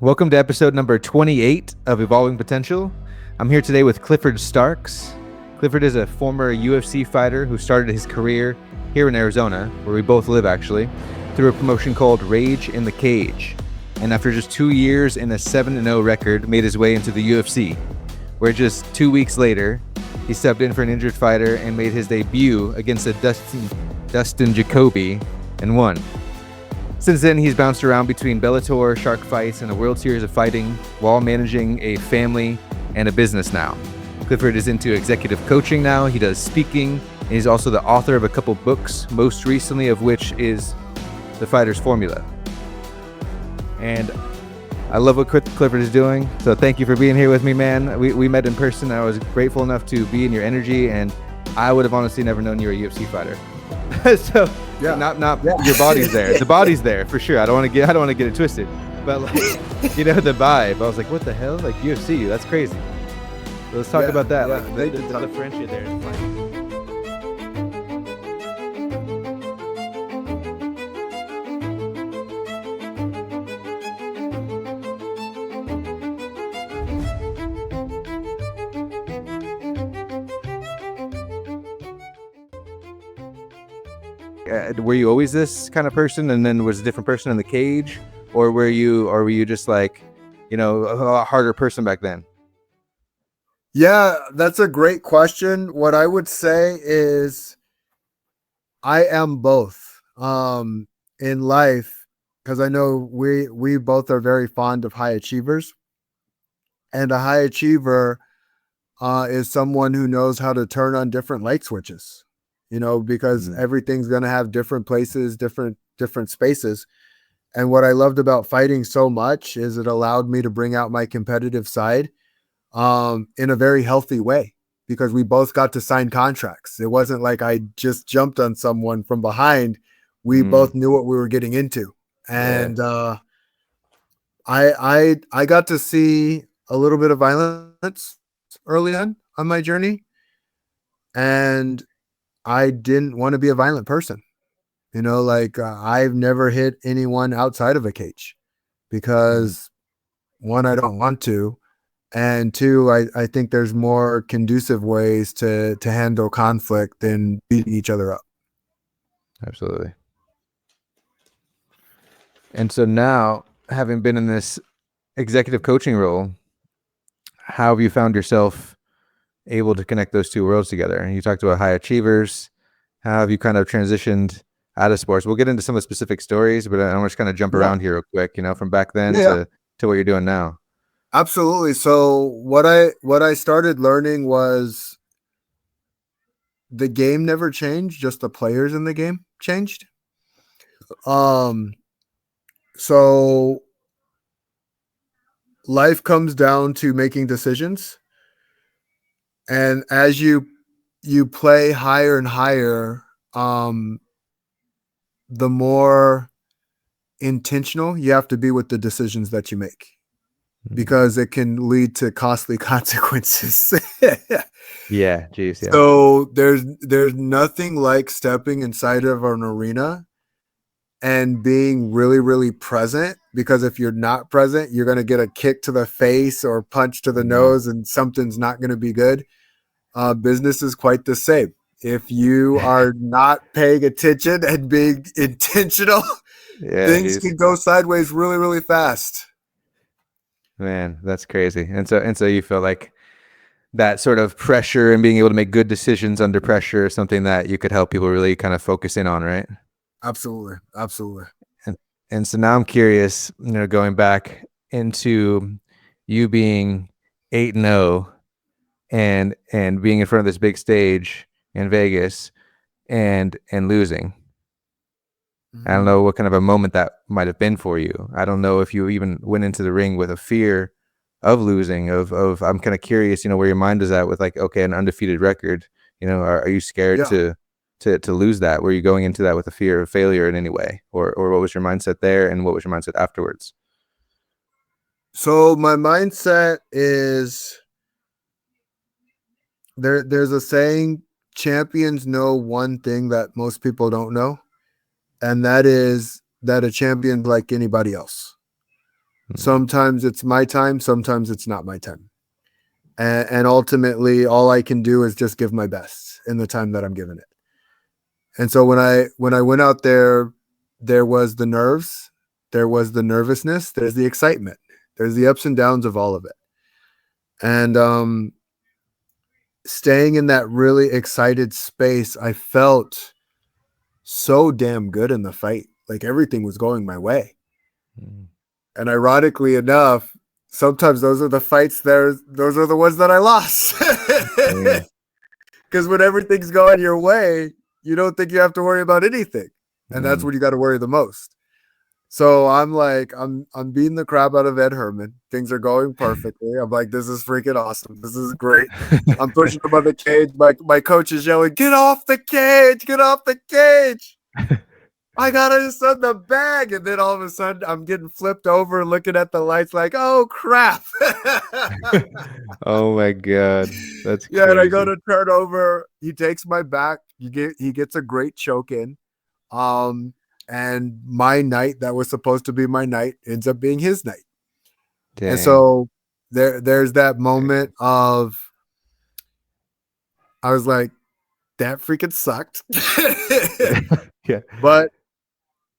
Welcome to episode number 28 of Evolving Potential. I'm here today with Clifford Starks. Clifford is a former UFC fighter who started his career here in Arizona, where we both live actually, through a promotion called Rage in the Cage. And after just 2 years and a 7-0 record, made his way into the UFC, where just 2 weeks later, he stepped in for an injured fighter and made his debut against a Dustin Jacoby and won. Since then, he's bounced around between Bellator, Shark Fights, and a World Series of Fighting while managing a family and a business now. Clifford is into executive coaching now. He does speaking, and he's also the author of a couple books, most recently of which is The Fighter's Formula. And I love what Clifford is doing, so thank you for being here with me, man. We met in person. I was grateful enough to be in your energy, and I would have honestly never known you were a UFC fighter. So yeah, not your body's there. The body's there for sure. I don't want to get it twisted, but like, the vibe. I was like, what the hell? Like UFC, that's crazy. So let's talk about that. Like, the differentiate there. Were you always this kind of person, and then was a different person in the cage, or were you just like, a harder person back then? Yeah, that's a great question. What I would say is I am both in life, because I know we both are very fond of high achievers, and a high achiever is someone who knows how to turn on different light switches. Because everything's going to have different places, different spaces. And what I loved about fighting so much is it allowed me to bring out my competitive side in a very healthy way, because we both got to sign contracts. It wasn't like I just jumped on someone from behind. We both knew what we were getting into. And I got to see a little bit of violence early on my journey. And I didn't want to be a violent person. I've never hit anyone outside of a cage because one, I don't want to. And two, I think there's more conducive ways to handle conflict than beating each other up. Absolutely. And so now, having been in this executive coaching role, how have you found yourself able to connect those two worlds together? You talked about high achievers. How have you kind of transitioned out of sports? We'll get into some of the specific stories, but I want to just kind of jump around here real quick, from back then to what you're doing now. Absolutely. So what I started learning was the game never changed, just the players in the game changed. So life comes down to making decisions. And as you play higher and higher, the more intentional you have to be with the decisions that you make, because it can lead to costly consequences. Yeah, geez, yeah. So there's nothing like stepping inside of an arena and being really, really present, because if you're not present, you're going to get a kick to the face or punch to the nose, and something's not going to be good. Business is quite the same. If you are not paying attention and being intentional, things can go sideways really, really fast. Man, that's crazy. And so you feel like that sort of pressure and being able to make good decisions under pressure is something that you could help people really kind of focus in on, right? Absolutely. And so now I'm curious, going back into you being 8-0 and being in front of this big stage in Vegas and losing. I don't know what kind of a moment that might have been for you. I don't know if you even went into the ring with a fear of losing, of I'm kind of curious, where your mind is at with like, okay, an undefeated record, are you scared to lose that? Were you going into that with a fear of failure in any way, or what was your mindset there, and what was your mindset afterwards? So my mindset is there's a saying, champions know one thing that most people don't know, and that is that a champion's like anybody else. Mm. Sometimes it's my time, sometimes it's not my time. And ultimately all I can do is just give my best in the time that I'm given it. And so when I went out there, there was the nerves, there was the nervousness, there's the excitement, there's the ups and downs of all of it. And staying in that really excited space, I felt so damn good in the fight. Like everything was going my way. Mm. And ironically enough, sometimes those are the fights there, those are the ones that I lost. Dang. Because when everything's going your way, you don't think you have to worry about anything. And that's Mm. when you got to worry the most. So I'm like, I'm beating the crap out of Ed Herman. Things are going perfectly. I'm like, this is freaking awesome. This is great. I'm pushing him on the cage. My coach is yelling, get off the cage, get off the cage. I got us on the bag. And then all of a sudden I'm getting flipped over, looking at the lights like, oh crap. Oh my God. That's Yeah, and I go crazy. to turn over. He takes my back. He gets a great choke in. And my night that was supposed to be my night ends up being his night. And Dang. so there's that moment of I was like, that freaking sucked. Yeah. But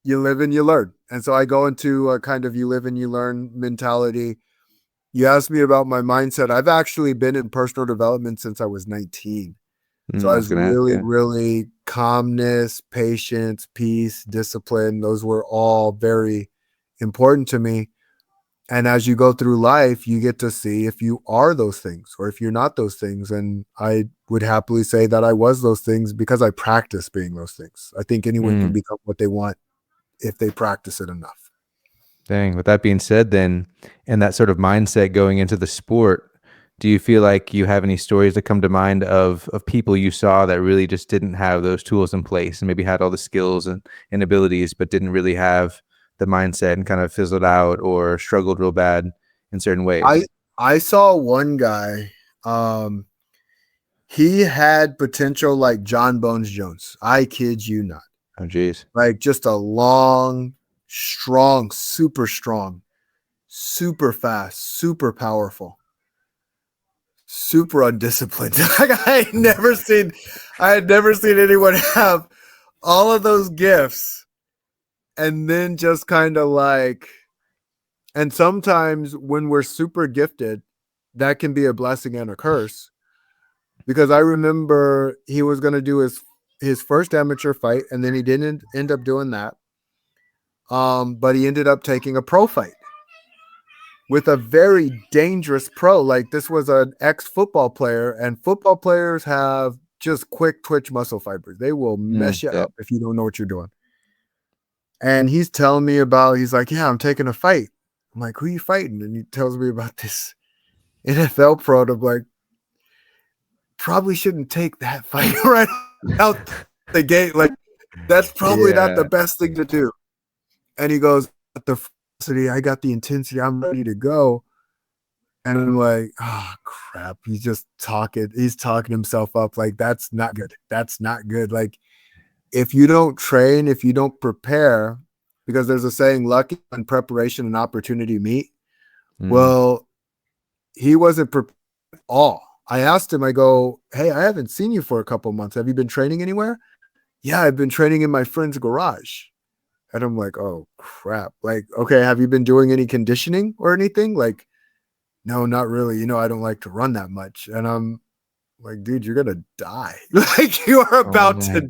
you live and you learn. And so I go into a kind of you live and you learn mentality. You asked me about my mindset. I've actually been in personal development since I was 19. So I I was was gonna ask really, you. really calmness, patience, peace, discipline. Those were all very important to me. And as you go through life, you get to see if you are those things or if you're not those things. And I would happily say that I was those things because I practice being those things. I think anyone can Mm. become what they want if they practice it enough. Dang. With that being said, then, and that sort of mindset going into the sport, do you feel like you have any stories that come to mind of people you saw that really just didn't have those tools in place and maybe had all the skills and abilities, but didn't really have the mindset and kind of fizzled out or struggled real bad in certain I ways? I saw one guy, um, he had potential like John Bones Jones. I kid you not. Oh, geez. Like just a long, strong, super fast, super powerful, super undisciplined. Like I had never seen anyone have all of those gifts and then just kind of like, and sometimes when we're super gifted, that can be a blessing and a curse. Because I remember he was going to do his first amateur fight, and then he didn't end up doing that. But he ended up taking a pro fight with a very dangerous pro. Like this was an ex-football player, and football players have just quick twitch muscle fibers. They will mess you Yep. up if you don't know what you're doing. And he's telling me about, he's like, yeah, I'm taking a fight. I'm like, who are you fighting? And he tells me about this NFL pro. And I'm like, probably shouldn't take that fight right out the gate. Like, that's probably not the Yeah. best thing to do. And he goes, the velocity, I got the intensity, I'm ready to go. And I'm like, oh crap. He's talking himself up. Like, that's not good. That's not good. Like, if you don't train, if you don't prepare, because there's a saying, luck and preparation and opportunity meet. Mm. Well, he wasn't prepared at all. I asked him, I go, hey, I haven't seen you for a couple months. Have you been training anywhere? Yeah, I've been training in my friend's garage. And I'm like, oh crap. Like, okay, have you been doing any conditioning or anything? Like, no, not really. I don't like to run that much. And I'm like, dude, you're gonna die. Like, you are Oh about my to die.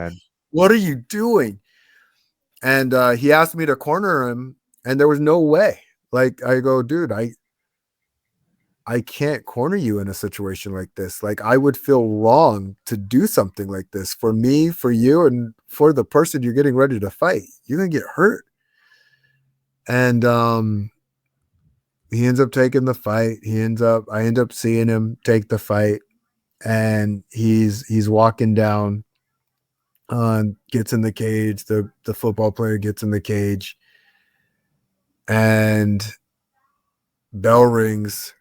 God. What are you doing? And he asked me to corner him, and there was no way. Like, I go, dude, I can't corner you in a situation like this. Like, I would feel wrong to do something like this for me, for you, and for the person you're getting ready to fight. You're gonna get hurt. And he ends up taking the fight. I end up seeing him take the fight, and he's walking down, gets in the cage. The football player gets in the cage, and bell rings.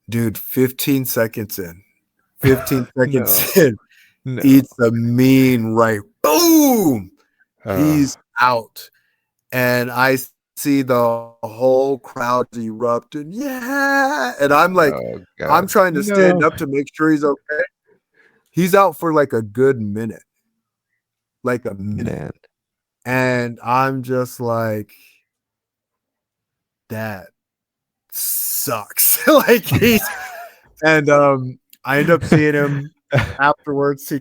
Dude, 15 seconds in. 15 No. seconds in. No. Eats a mean right. Boom. Uh, He's out. And I see the whole crowd erupt and yeah. And I'm like, Oh I'm God. trying to stand No. up to make sure he's okay. He's out for like a good minute, like a minute. Man. And I'm just like, that sucks. Like and I end up seeing him afterwards. He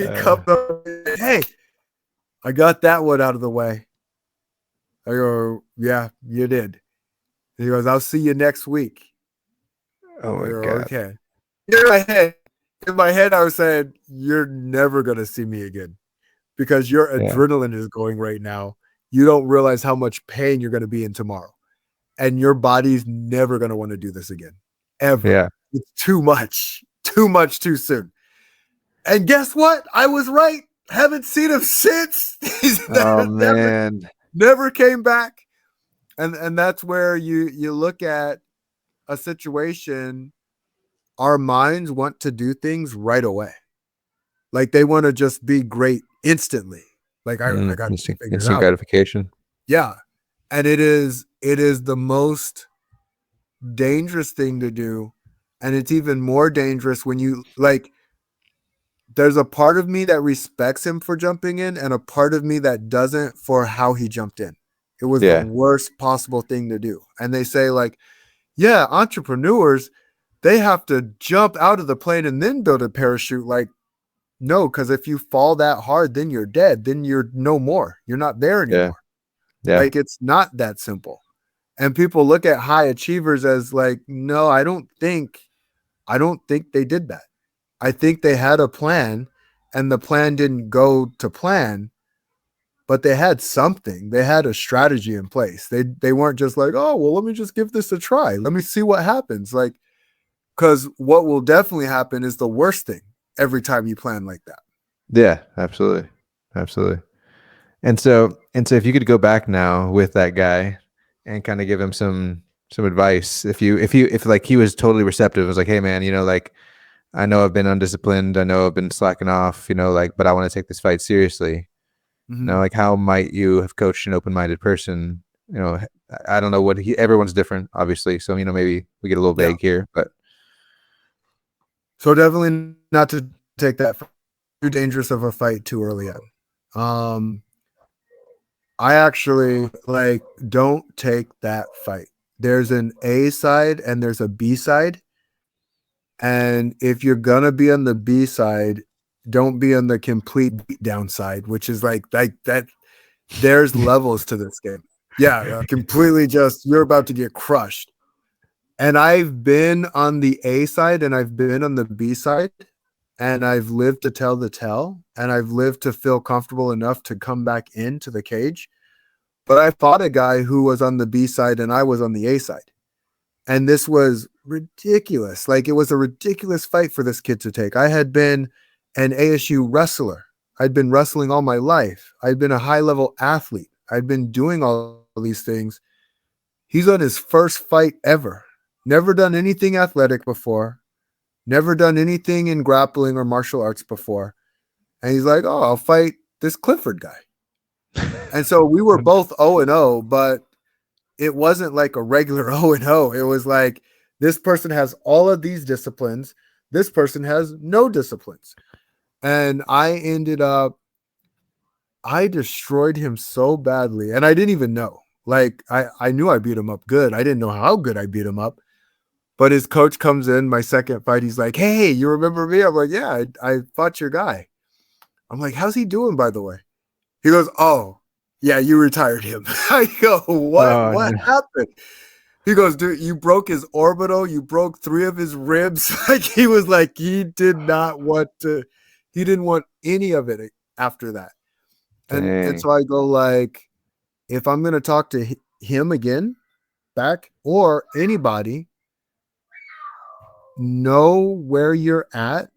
Uh, comes up, hey, I got that one out of the way. I go, yeah, you did. He goes, I'll see you next week. oh I my go, God. okay. In my head, I was saying, you're never gonna see me again because your Yeah. adrenaline is going right now. You don't realize how much pain you're gonna be in tomorrow. And your body's never gonna want to do this again. Ever. Yeah. It's too much too soon. And guess what? I was right. Haven't seen him since. He's Oh never, man. never came back. And that's where you look at a situation. Our minds want to do things right away. Like they want to just be great instantly. Like I got Instant, to figure it instant out. gratification. Yeah. And it is the most dangerous thing to do. And it's even more dangerous when you like there's a part of me that respects him for jumping in and a part of me that doesn't for how he jumped in. It was the Yeah. worst possible thing to do. And they say like, yeah, entrepreneurs, they have to jump out of the plane and then build a parachute. Like, no, because if you fall that hard, then you're dead. Then you're no more. You're not there Yeah. anymore. Yeah. Like it's not that simple. And people look at high achievers as like, no, I don't think they did that. I think they had a plan and the plan didn't go to plan, but they had something. They had a strategy in place. They weren't just like, "Oh, well, let me just give this a try. Let me see what happens." Like cuz what will definitely happen is the worst thing every time you plan like that. Yeah. Absolutely. Absolutely. And so if you could go back now with that guy and kind of give him some advice, if like he was totally receptive, it was like, hey man, like I know I've been undisciplined, I know I've been slacking off, like, but I want to take this fight seriously. Mhm. Like how might you have coached an open-minded person? I don't know what everyone's different, obviously. So, maybe we get a little Yeah. vague here, but So definitely not to take that too dangerous of a fight too early on. I actually like don't take that fight. There's an A side and there's a B side. And if you're gonna be on the B side, don't be on the complete beatdown side, which is like that. There's levels to this game. Yeah, completely just you're about to get crushed. And I've been on the A side and I've been on the B side, and I've lived to tell the tale, and I've lived to feel comfortable enough to come back into the cage. But I fought a guy who was on the B side and I was on the A side. And this was ridiculous. Like it was a ridiculous fight for this kid to take. I had been an ASU wrestler. I'd been wrestling all my life. I'd been a high level athlete. I'd been doing all these things. He's on his first fight ever. Never done anything athletic before. Never done anything in grappling or martial arts before. And he's like, "Oh, I'll fight this Clifford guy." And so we were both 0-0, but it wasn't like a regular 0-0. It was like this person has all of these disciplines. This person has no disciplines. And I destroyed him so badly. And I didn't even know. Like I knew I beat him up good. I didn't know how good I beat him up. But his coach comes in my second fight. He's like, "Hey, you remember me?" I'm like, "Yeah, I fought your guy." I'm like, "How's he doing, by the way?" He goes, "Oh, yeah, you retired him." I go, "What? oh What no, happened?" He goes, "Dude, you broke his orbital. You broke 3 of his ribs." Like he was like, he didn't want any of it after that. And dang, so I go like, if I'm gonna talk to him again, back or anybody, know where you're at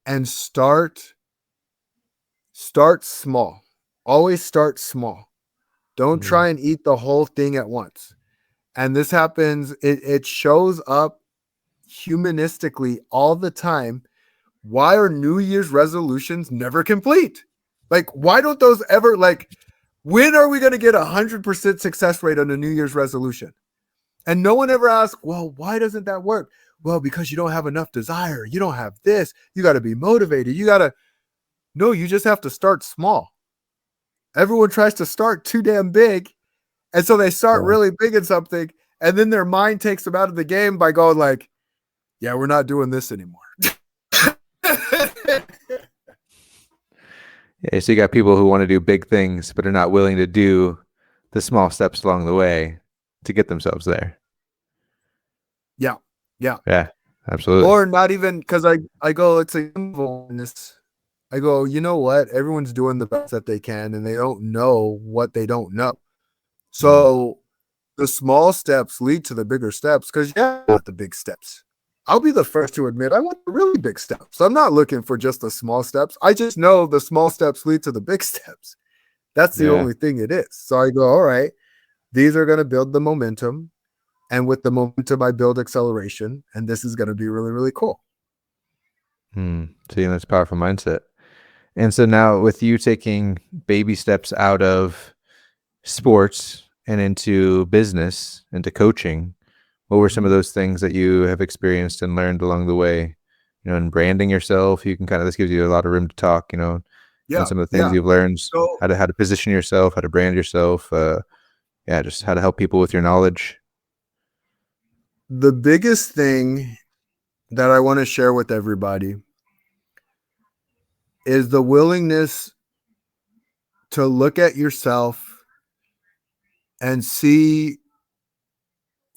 and start small. Always start small. Don't mm, try and eat the whole thing at once. And this happens, it shows up humanistically all the time. Why are New Year's resolutions never complete? Like, why don't those ever like When are we going to get 100% success rate on a New Year's resolution? And no one ever asks, well, why doesn't that work? Well, because you don't have enough desire. You don't have this. You got to be motivated. No, you just have to start small. Everyone tries to start too damn big. And so they start really big in something. And then their mind takes them out of the game by going like, yeah, we're not doing this anymore. Yeah, so you got people who want to do big things, but are not willing to do the small steps along the way to get themselves there. Yeah. Yeah, absolutely. Or not even, because I go, it's a this. I go, you know what? Everyone's doing the best that they can, and they don't know what they don't know. So the small steps lead to the bigger steps, because not the big steps. I'll be the first to admit I want the really big steps. I'm not looking for just the small steps. I just know the small steps lead to the big steps. That's the only thing it is. So I go, all right, these are going to build the momentum. And with the momentum, I build acceleration. And this is going to be really, really cool. See, that's a powerful mindset. And so now with you taking baby steps out of sports and into business, into coaching, what were some of those things that you have experienced and learned along the way? You know, in branding yourself, you can this gives you a lot of room to talk, and some of the things you've learned, So, how to position yourself, how to brand yourself, just how to help people with your knowledge. the biggest thing that I want to share with everybody is the willingness to look at yourself and see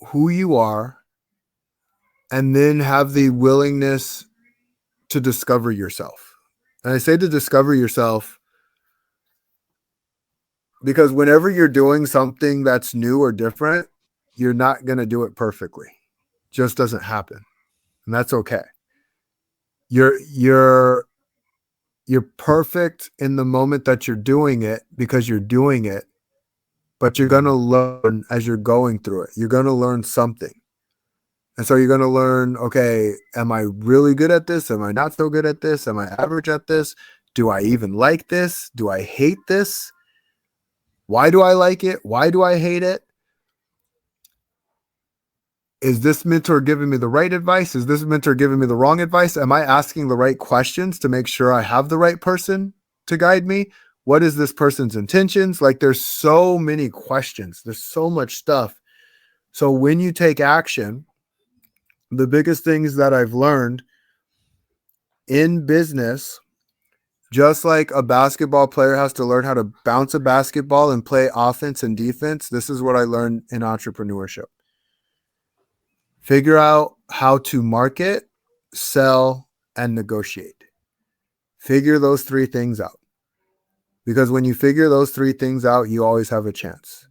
who you are, and then have the willingness to discover yourself. And I say to discover yourself because whenever you're doing something that's new or different, you're not going to do it perfectly. It just doesn't happen. And that's okay. You're perfect in the moment that you're doing it because you're doing it, but you're going to learn as you're going through it. You're going to learn something. And so you're going to learn, okay, am I really good at this? Am I not so good at this? Am I average at this? Do I even like this? Do I hate this? Why do I like it? Why do I hate it? Is this mentor giving me the right advice? Is this mentor giving me the wrong advice? Am I asking the right questions to make sure I have the right person to guide me? What is this person's intentions? Like, there's so many questions. There's so much stuff. So when you take action, the biggest things that I've learned in business, just like a basketball player has to learn how to bounce a basketball and play offense and defense, this is what I learned in entrepreneurship. Figure out how to market, sell, and negotiate. Figure those three things out. Because when you figure those three things out, you always have a chance.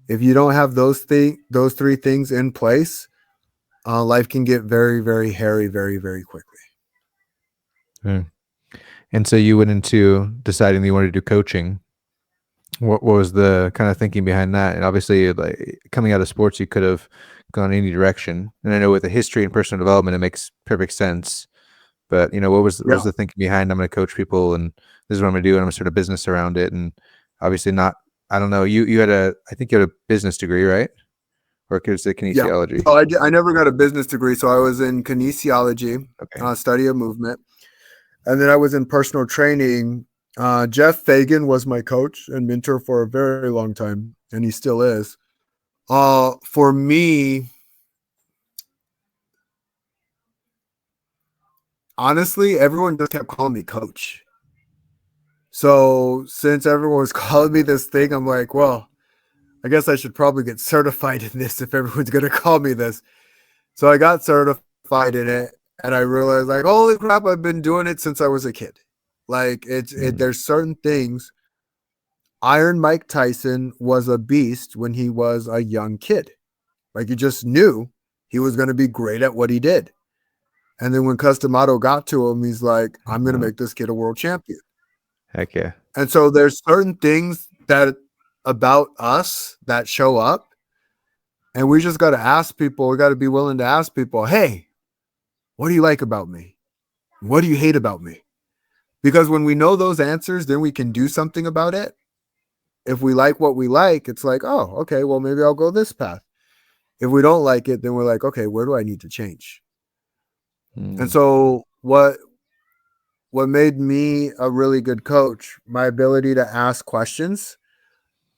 If you don't have those three things in place, life can get very, very hairy, very, very quickly. And so you went into deciding that you wanted to do coaching. What was the kind of thinking behind that? And obviously, like coming out of sports, you could have gone any direction. And I know with the history and personal development, it makes perfect sense. But what was the thinking behind? I'm going to coach people, and this is what I'm going to do, and I'm going to start a business around it. And obviously, not. I don't know. You had I think you had a business degree, right? Or was it kinesiology? Yeah. I never got a business degree, so I was in kinesiology, study of movement, and then I was in personal training. Jeff Fagan was my coach and mentor for a very long time, and he still is. For me, honestly, everyone just kept calling me coach. So since everyone was calling me this thing, I'm like, well, I guess I should probably get certified in this if everyone's going to call me this. So I got certified in it, and I realized, like, holy crap, I've been doing it since I was a kid. Like, there's certain things. Iron Mike Tyson was a beast when he was a young kid. Like, you just knew he was going to be great at what he did. And then when Customato got to him, he's like, I'm going to make this kid a world champion. Heck yeah. And so there's certain things that about us that show up, and we just got to ask people. We got to be willing to ask people, hey, what do you like about me? What do you hate about me? Because when we know those answers, then we can do something about it. if we like what we like, it's like, oh, okay, well, maybe I'll go this path. If we don't like it, then we're like, okay, where do I need to change? And Mm. so what made me a really good coach, my ability to ask questions,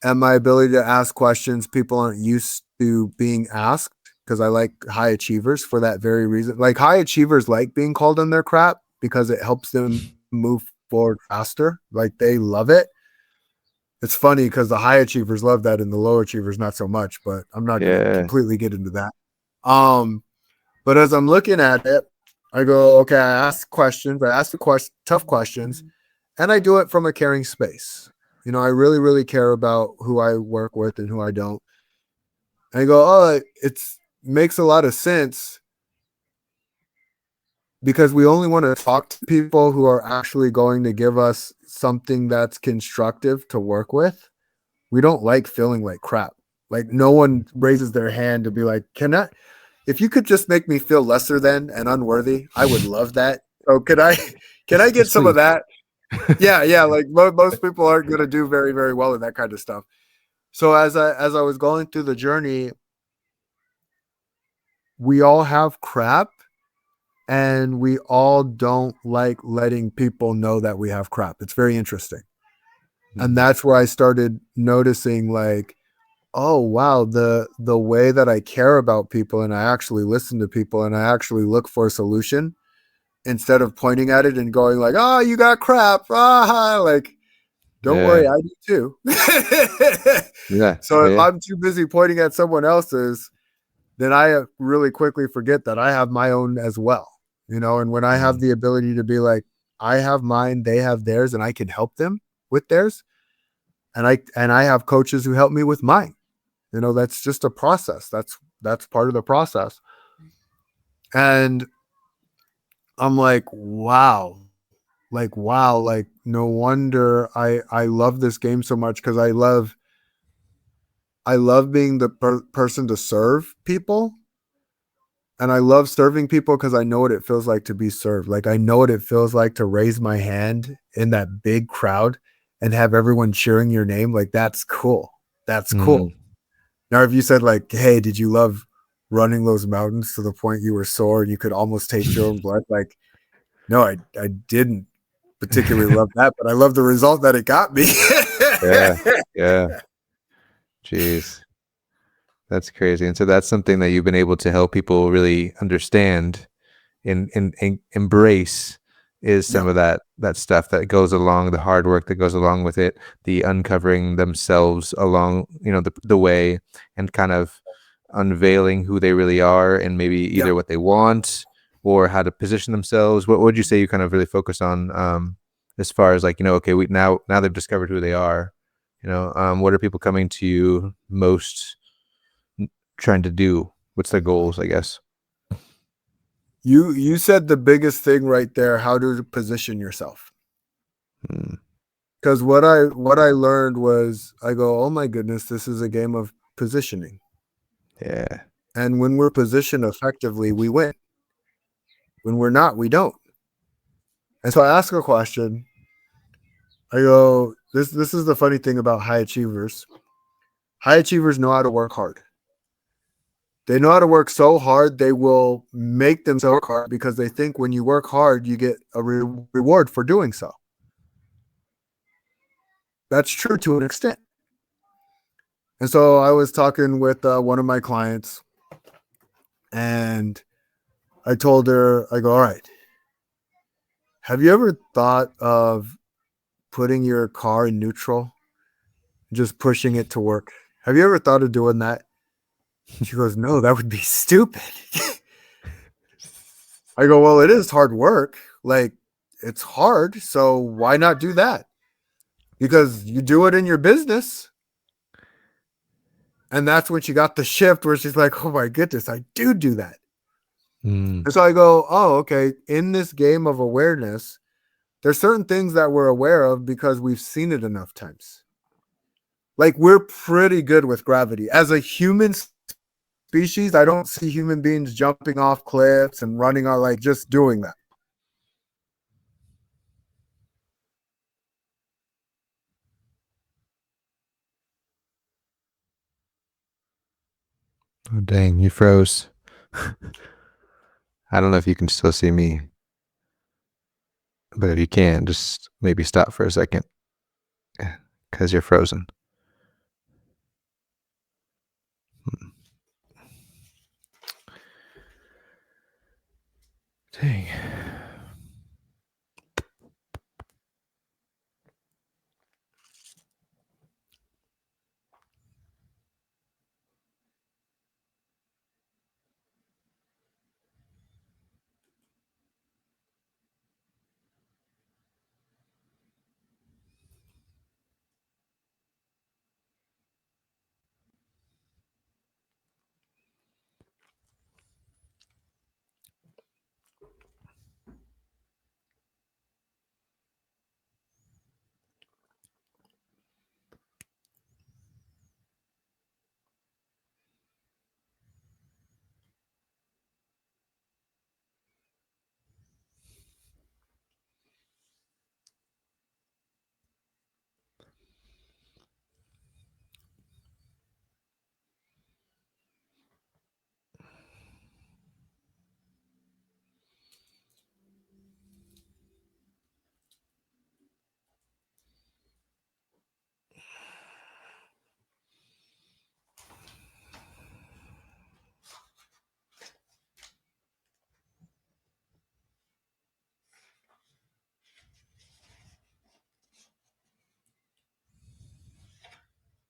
and my ability to ask questions people aren't used to being asked, because I like high achievers for that very reason. Like, high achievers like being called on their crap because it helps them move forward faster. Like, they love it. It's funny because the high achievers love that and the low achievers not so much, but I'm not going to Yeah. completely get into that. But as I'm looking at it, I go, okay, I ask questions, I ask the tough questions, and I do it from a caring space. I really, really care about who I work with and who I don't. And I go, oh, it's makes a lot of sense because we only want to talk to people who are actually going to give us something that's constructive to work with. We don't like feeling like crap. Like, no one raises their hand to be like, if you could just make me feel lesser than and unworthy, I would love that. So can I get Just some of please. that? Yeah, yeah. Like, most people aren't going to do very, very well in that kind of stuff. So as I was going through the journey, we all have crap, and we all don't like letting people know that we have crap. It's very interesting. And Mm. that's where I started noticing, like, oh wow, the way that I care about people and I actually listen to people and I actually look for a solution instead of pointing at it and going like, oh, you got crap. Like, don't worry, Yeah. I do too. Yeah. So if Yeah. I'm too busy pointing at someone else's, then I really quickly forget that I have my own as well. And when I have Mm. the ability to be like, I have mine, they have theirs, and I can help them with theirs. And I have coaches who help me with mine. That's just a process. That's part of the process. And I'm like, wow. Like, wow, like, no wonder I love this game so much, because I love being the person to serve people. And I love serving people because I know what it feels like to be served. Like, I know what it feels like to raise my hand in that big crowd and have everyone cheering your name. Like, that's cool. That's cool. Mm. Now, if you said like, hey, did you love running those mountains to the point you were sore and you could almost taste your own blood? Like, no, I didn't particularly love that, but I love the result that it got me. Yeah. Yeah. Jeez. That's crazy. And so that's something that you've been able to help people really understand and embrace is some Yeah. of that stuff that goes along, the hard work that goes along with it, the uncovering themselves along, the way, and kind of unveiling who they really are and maybe Yeah. either what they want or how to position themselves. What would you say you kind of really focus on as far as like, okay, we now they've discovered who they are, what are people coming to you most trying to do? What's their goals, I guess? You said the biggest thing right there, how to position yourself. Mm. Because what I learned was, I go, oh my goodness, this is a game of positioning. Yeah. And when we're positioned effectively, we win. When we're not, we don't. And so I ask a question. I go, this is the funny thing about high achievers. High achievers know how to work hard. They know how to work so hard, they will make themselves work hard because they think when you work hard, you get a reward for doing so. That's true to an extent. And so I was talking with one of my clients, and I told her, I go, all right, have you ever thought of putting your car in neutral, just pushing it to work? Have you ever thought of doing that? She goes, no, that would be stupid. I go, well, it is hard work. Like, it's hard. So why not do that? Because you do it in your business. And that's when she got the shift where she's like, oh my goodness, I do that. Mm. And so I go, oh, okay. In this game of awareness, there's certain things that we're aware of because we've seen it enough times. Like, we're pretty good with gravity. As a human species, I don't see human beings jumping off cliffs and running on, like, just doing that. Oh, dang, you froze. I don't know if you can still see me, but if you can, just maybe stop for a second because you're frozen. Hmm. Dang.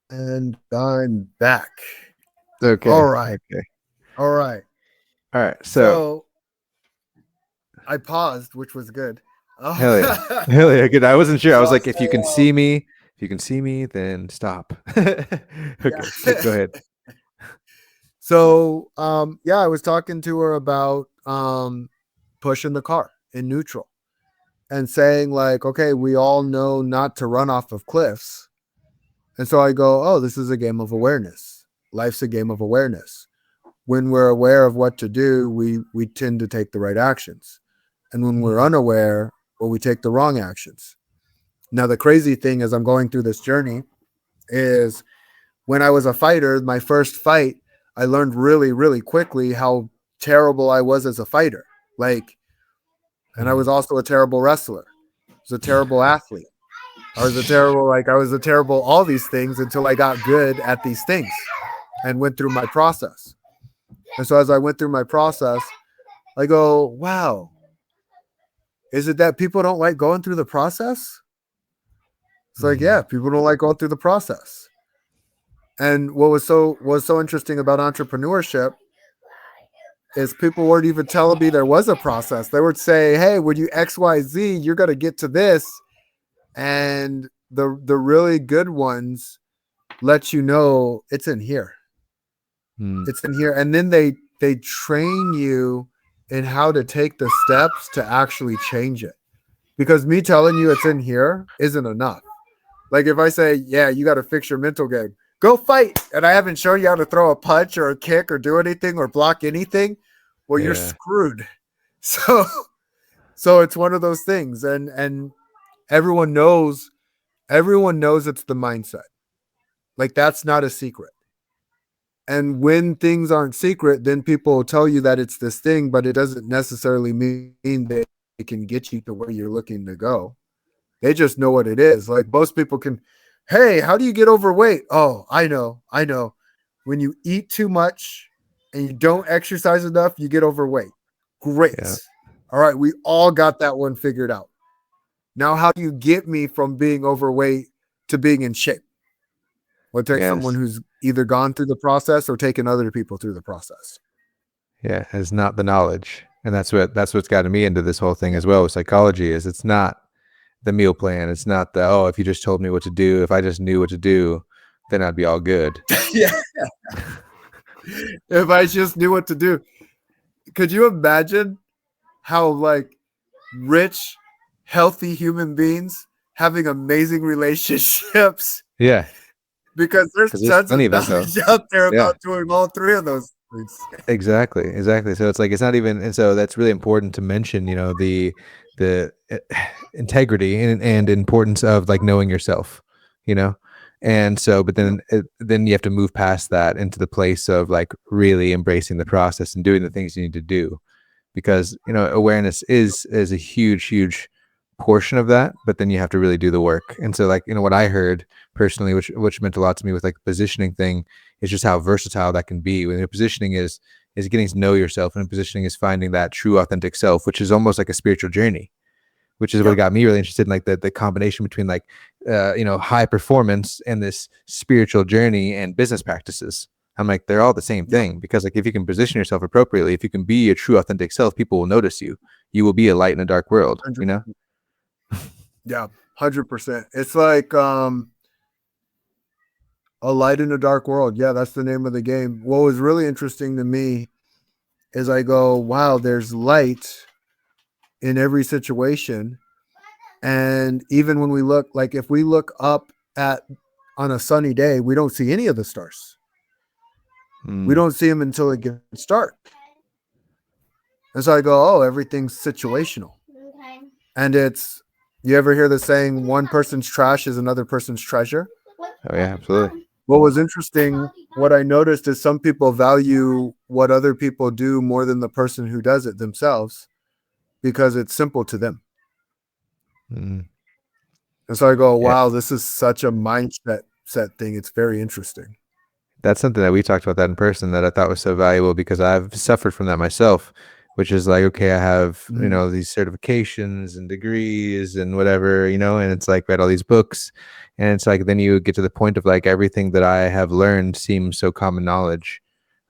And I'm back. All Okay. right. Okay. All right. All right. So, So I paused, which was good. hell yeah. Oh, Hell yeah. Good. I wasn't sure. I was so, like, if you can see me, if you can see me, then stop. Okay. But go yeah. ahead. So yeah, I was talking to her about pushing the car in neutral and saying like, okay, we all know not to run off of cliffs. And so I go, oh, this is a game of awareness. Life's a game of awareness. When we're aware of what to do, we tend to take the right actions. And when we're unaware, well, we take the wrong actions. Now, the crazy thing as I'm going through this journey is when I was a fighter, my first fight, I learned really, really quickly how terrible I was as a fighter. Like, and I was also a terrible wrestler. I was a terrible athlete. I was a terrible all these things until I got good at these things and went through my process. And so as I went through my process, I go, wow, is it that people don't like going through the process? It's like, yeah, people don't like going through the process. And what was so interesting about entrepreneurship is people weren't even telling me there was a process. They would say, hey, when you XYZ, you're gonna get to this. And the really good ones let you know it's in here. Mm. It's in here. And then they train you in how to take the steps to actually change it. Because me telling you it's in here isn't enough. Like if I say, yeah, you got to fix your mental game, go fight. And I haven't shown you how to throw a punch or a kick or do anything or block anything. Well, you're Yeah. screwed. So so it's one of those things. And everyone knows it's the mindset. Like that's not a secret. And when things aren't secret, then people will tell you that it's this thing, but it doesn't necessarily mean that it can get you to where you're looking to go. They just know what it is. Like most people can, hey, how do you get overweight? Oh, I know. I know. When you eat too much and you don't exercise enough, you get overweight. Great. Yeah. All right. We all got that one figured out. Now, how do you get me from being overweight to being in shape? Well, it takes someone Yes. who's either gone through the process or taken other people through the process. Yeah. It's not the knowledge. And that's what's gotten me into this whole thing as well with psychology is it's not the meal plan. It's not the, oh, if you just told me what to do, if I just knew what to do, then I'd be all good. Yeah. If I just knew what to do. Could you imagine how like rich, healthy human beings having amazing relationships Yeah. because there's Because there's tons plenty of of info. knowledge out there Yeah. about doing all three of those things. Exactly. Exactly. So it's like it's not even, and so that's really important to mention, the integrity and importance of like knowing yourself, you know, And so, but Yep. then you have to move past that into the place of like really embracing the process and doing the things you need to do, because awareness is a huge portion of that, but then you have to really do the work. And so, like, what I heard personally, which meant a lot to me with like the positioning thing, is just how versatile that can be. When your positioning is getting to know yourself, and positioning is finding that true authentic self, which is almost like a spiritual journey, which is what Yep. got me really interested in like the combination between like high performance and this spiritual journey and business practices. I'm like, they're all the same Yep. thing, because like if you can position yourself appropriately, if you can be your true authentic self, people will notice you. You will be a light in a dark world, 100%. Yeah. 100%. It's like a light in a dark world. Yeah, that's the name of the game. What was really interesting to me is I go, wow, there's light in every situation. And even when we look, like if we look up at on a sunny day, we don't see any of the stars. We Mm. don't see them until it gets dark. And so I go, oh, everything's situational. And it's, you ever hear the saying, one person's trash is another person's treasure? Oh yeah, absolutely. What was interesting, what I noticed is some people value what other people do more than the person who does it themselves because it's simple to them. Mm. And so I go, Yeah, wow, this is such a mindset set thing. It's very interesting. that's something that we talked about that in person that I thought was so valuable, because I've suffered from that myself, which is like, okay, I have, Mhm. these certifications and degrees and whatever, and it's like read all these books, and it's like then you get to the point of like everything that I have learned seems so common knowledge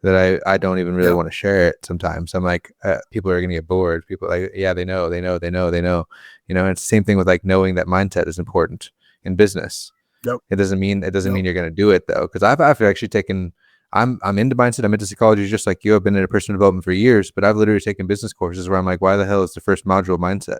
that I don't even really Yep. want to share it sometimes. I'm like, people are going to get bored. People are like, yeah, they know. And it's the same thing with like knowing that mindset is important in business. Yep. It doesn't mean Yep. you're going to do it though, because I've actually taken. I'm into mindset. I'm into psychology, just like you. I've been into personal development for years, but I've literally taken business courses where I'm like, why the hell is the first module mindset?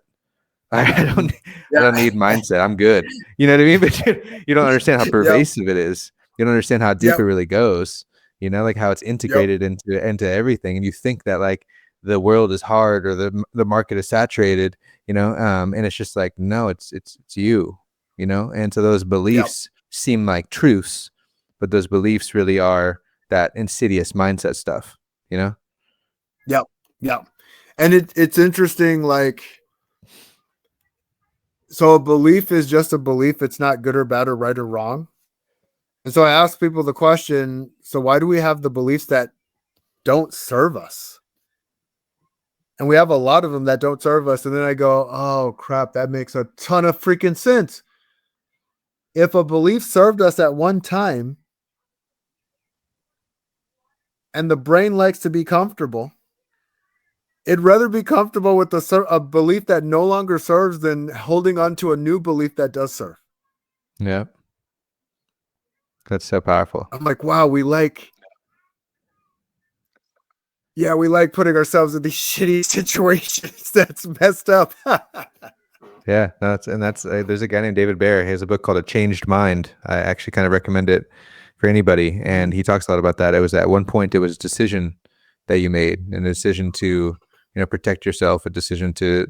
I don't Mhm. I Yeah. don't need mindset. I'm good. You know what I mean? But you don't understand how Yep. pervasive it is. You don't understand how deep Yep. it really goes. Like how it's Yep. integrated into everything. And you think that like the world is hard or the market is saturated, and it's just like, no, it's you. And so those Yep. beliefs seem like truths, but those beliefs really are that insidious mindset stuff, you know? Yep. Yep. And it's interesting, like, so a belief is just a belief. It's not good or bad or right or wrong. And so I ask people the question, so why do we have the beliefs that don't serve us? And we have a lot of them that don't serve us. And then I go, oh crap, that makes a ton of freaking sense. If a belief served us at one time and the brain likes to be comfortable, it'd rather be comfortable with a belief that no longer serves than holding on to a new belief that does serve. Yeah. That's so powerful. I'm like, wow, we like putting ourselves in these shitty situations. That's messed up. Yeah, no, that's there's a guy named David Bear. He has a book called A Changed Mind. I actually kind of recommend it for anybody, and Mhm. he talks a lot about that. It was at one point it was a decision that you made, and a decision to protect yourself, a decision to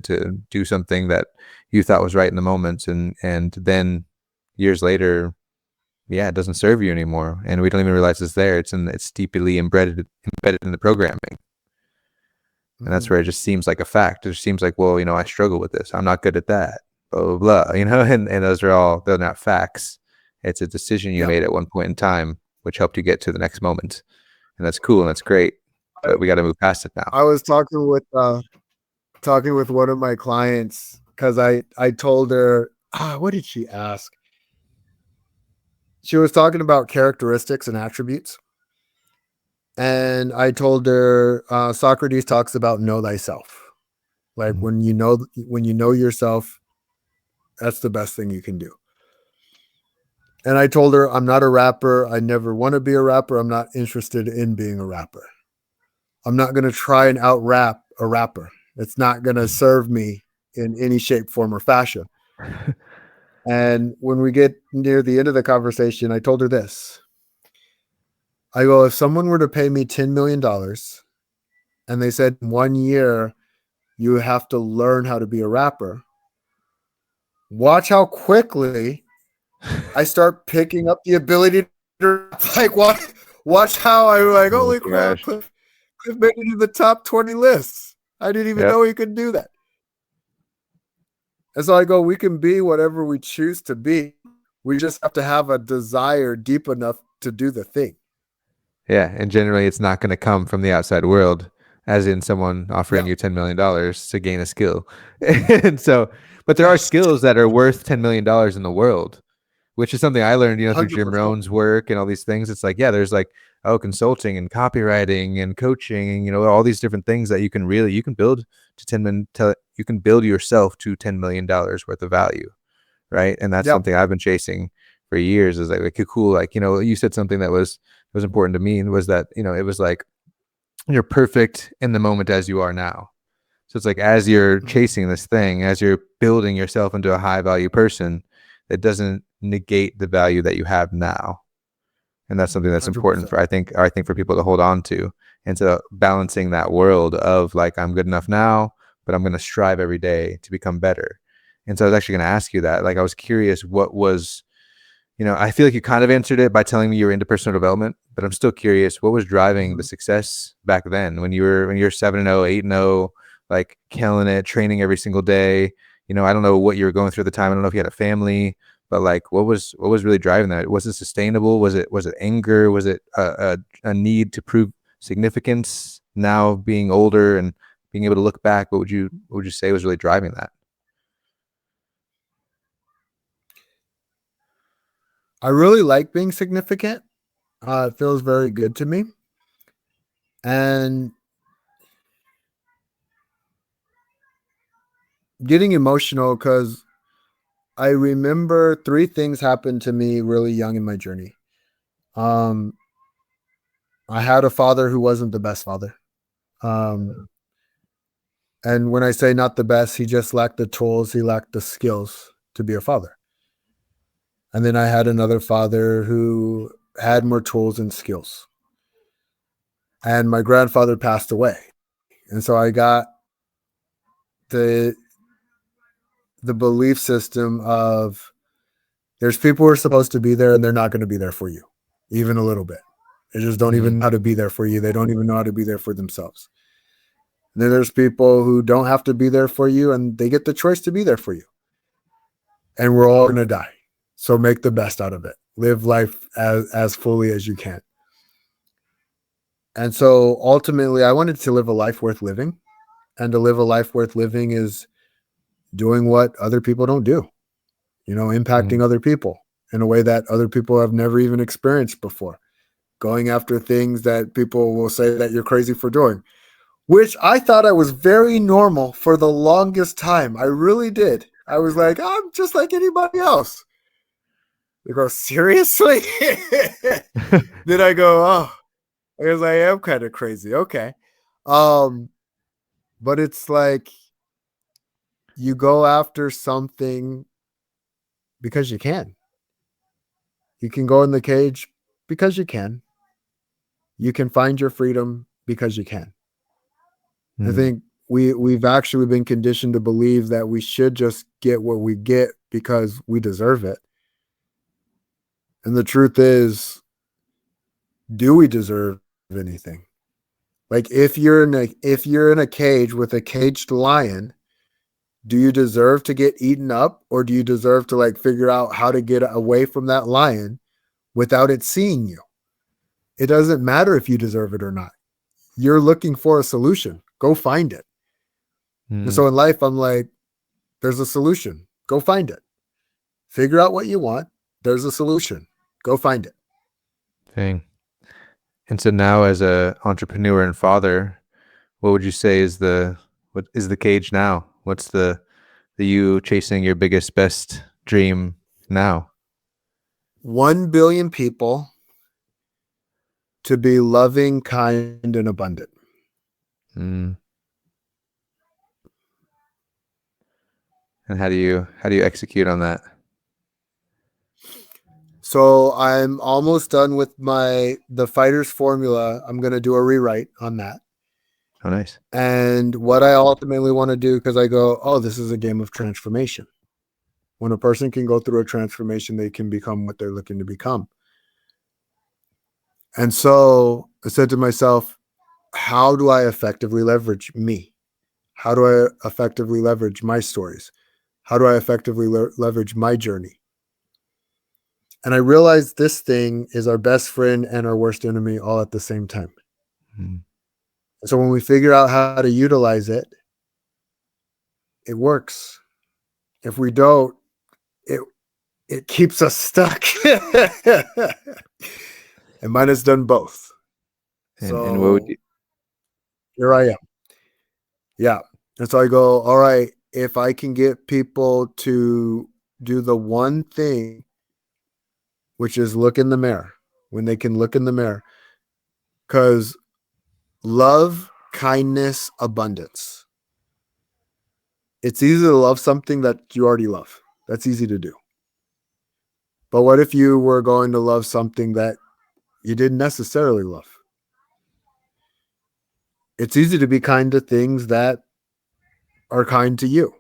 do something that you thought was right in the moment, and then years later, yeah, it doesn't serve you anymore, and we don't even realize it's there. It's deeply embedded in the programming. And that's Mhm. where it just seems like a fact. It just seems like, well, I struggle with this. I'm not good at that. Blah blah blah. And they're not facts. It's a decision you Yep. made at one point in time, which helped you get to the next moment, and that's cool and that's great. I, But we got to move past it now. I was talking with one of my clients because I told her, what did she ask? She was talking about characteristics and attributes. And I told her Socrates talks about know thyself. Like Mm. when you know yourself, that's the best thing you can do. And I told her I'm not a rapper. I never want to be a rapper. I'm not interested in being a rapper. I'm not going to try and out rap a rapper. It's not going to serve me in any shape, form, or fashion. And when we get near the end of the conversation, I told her this. I go, if someone were to pay me $10 million and they said 1 year you have to learn how to be a rapper, watch how quickly I start picking up the ability to like watch how I'm like, Oh my holy crap, gosh. Cliff made it in the top 20 lists. I didn't even Yep. know he could do that. And so I go, we can be whatever we choose to be. We just have to have a desire deep enough to do the thing. Yeah, and generally it's not going to come from the outside world, as in someone offering Yeah. you $10 million to gain a skill. And so, but there are Yes. skills that are worth $10 million in the world, which is something I learned, through Jim 100%. Rohn's work and all these things. It's like, yeah, there's like, oh, consulting and copywriting and coaching, all these different things that you can build to you can build yourself to $10 million worth of value. Right. And that's Yeah. something I've been chasing for years, is like cool. Like, you said something that was important to me, was that, it was like, you're perfect in the moment as you are now. So it's like, as you're Mhm. chasing this thing, as you're building yourself into a high value person, it doesn't negate the value that you have now. And that's something that's important 100%. for, I think for people to hold on to, and so balancing that world of like, I'm good enough now, but I'm going to strive every day to become better. And so I was actually going to ask you that. Like, I was curious, what was, I feel like you kind of answered it by telling me you were into personal development, but I'm still curious, what was driving the Mhm. success back then when you're 7-0, 8-0, like killing it, training every single day. I don't know what you were going through at the time. I don't know if you had a family, but like, what was really driving that? Was it sustainable? Was it anger? Was it a need to prove significance now, being older and being able to look back? What would you say was really driving that? I really like being significant. It feels very good to me. And getting emotional because I remember three things happened to me really young in my journey. Um, I had a father who wasn't the best father. Um, and when I say not the best, he just lacked the tools, he lacked the skills to be a father. And then I had another father who had more tools and skills. And my grandfather passed away. And so I got the the belief system of there's people who are supposed to be there and they're not going to be there for you, even a little bit. They just don't Mm, even know how to be there for you. They don't even know how to be there for themselves. And then there's people who don't have to be there for you and they get the choice to be there for you. And we're all going to die. So make the best out of it. Live life as fully as you can. And so ultimately, I wanted to live a life worth living. And to live a life worth living is doing what other people don't do, mm, impacting other people in a way that other people have never even experienced before, going after things that people will say that you're crazy for doing, which I thought I was very normal for the longest time. I really did. I was like, I'm just like anybody else. They go, seriously? Then I go, oh, I guess I am kind of crazy. Okay. Um, but it's like you go after something because you can. You can go in the cage because you can. You can find your freedom because you can. I mm, think we've actually been conditioned to believe that we should just get what we get because we deserve it. And the truth is, do we deserve anything? Like if you're in a cage with a caged lion, do you deserve to get eaten up or do you deserve to like figure out how to get away from that lion without it seeing you? It doesn't matter if you deserve it or not. You're looking for a solution. Go find it. And mm. so in life, I'm like, there's a solution. Go find it. Figure out what you want. There's a solution. Go find it. Dang. And so now, as a entrepreneur and father, what would you say is the cage now? What's the you chasing your biggest best dream now? 1 billion people to be loving, kind, and abundant. Mm. And how do you execute on that? So I'm almost done with the fighter's formula. I'm going to do a rewrite on that. Oh, nice. And what I ultimately want to do, because I go, oh, this is a game of transformation. When a person can go through a transformation, they can become what they're looking to become. And so I said to myself, how do I effectively leverage me? How do I effectively leverage my stories? How do I effectively leverage my journey? And I realized this thing is our best friend and our worst enemy all at the same time. Mm. So when we figure out how to utilize it, it works. If we don't, it it keeps us stuck. And mine has done both. And what would So you, here I am. Yeah. And so I go, all right, if I can get people to do the one thing, which is look in the mirror, when they can look in the mirror, because love, kindness, abundance. It's easy to love something that you already love. That's easy to do. But what if you were going to love something that you didn't necessarily love? It's easy to be kind to things that are kind to you.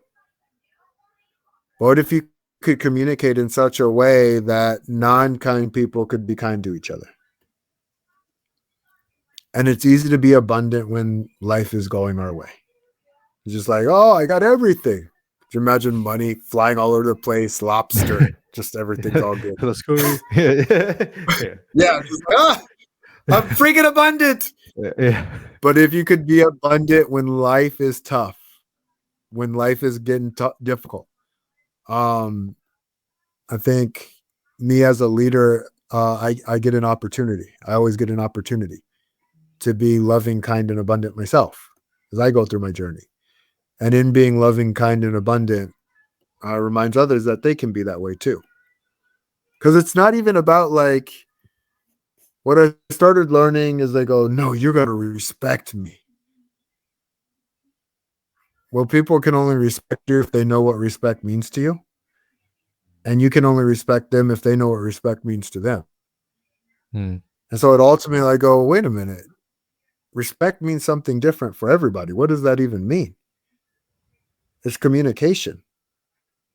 What if you could communicate in such a way that non-kind people could be kind to each other? And it's easy to be abundant when life is going our way. It's just like, oh, I got everything. Could you imagine money flying all over the place, lobster, just everything's all good. let's go. Yeah, yeah, Yeah, just like, I'm freaking abundant. yeah. But if you could be abundant when life is tough, when life is getting difficult, um, I think me as a leader, I get an opportunity. I always get an opportunity to be loving, kind, and abundant myself as I go through my journey. And in being loving, kind, and abundant, reminds others that they can be that way too. Because it's not even about like what I started learning is they go, no, you're going to respect me. Well, people can only respect you if they know what respect means to you. And you can only respect them if they know what respect means to them. Hmm. And so it ultimately, I go, wait a minute. Respect means something different for everybody. What does that even mean? It's communication.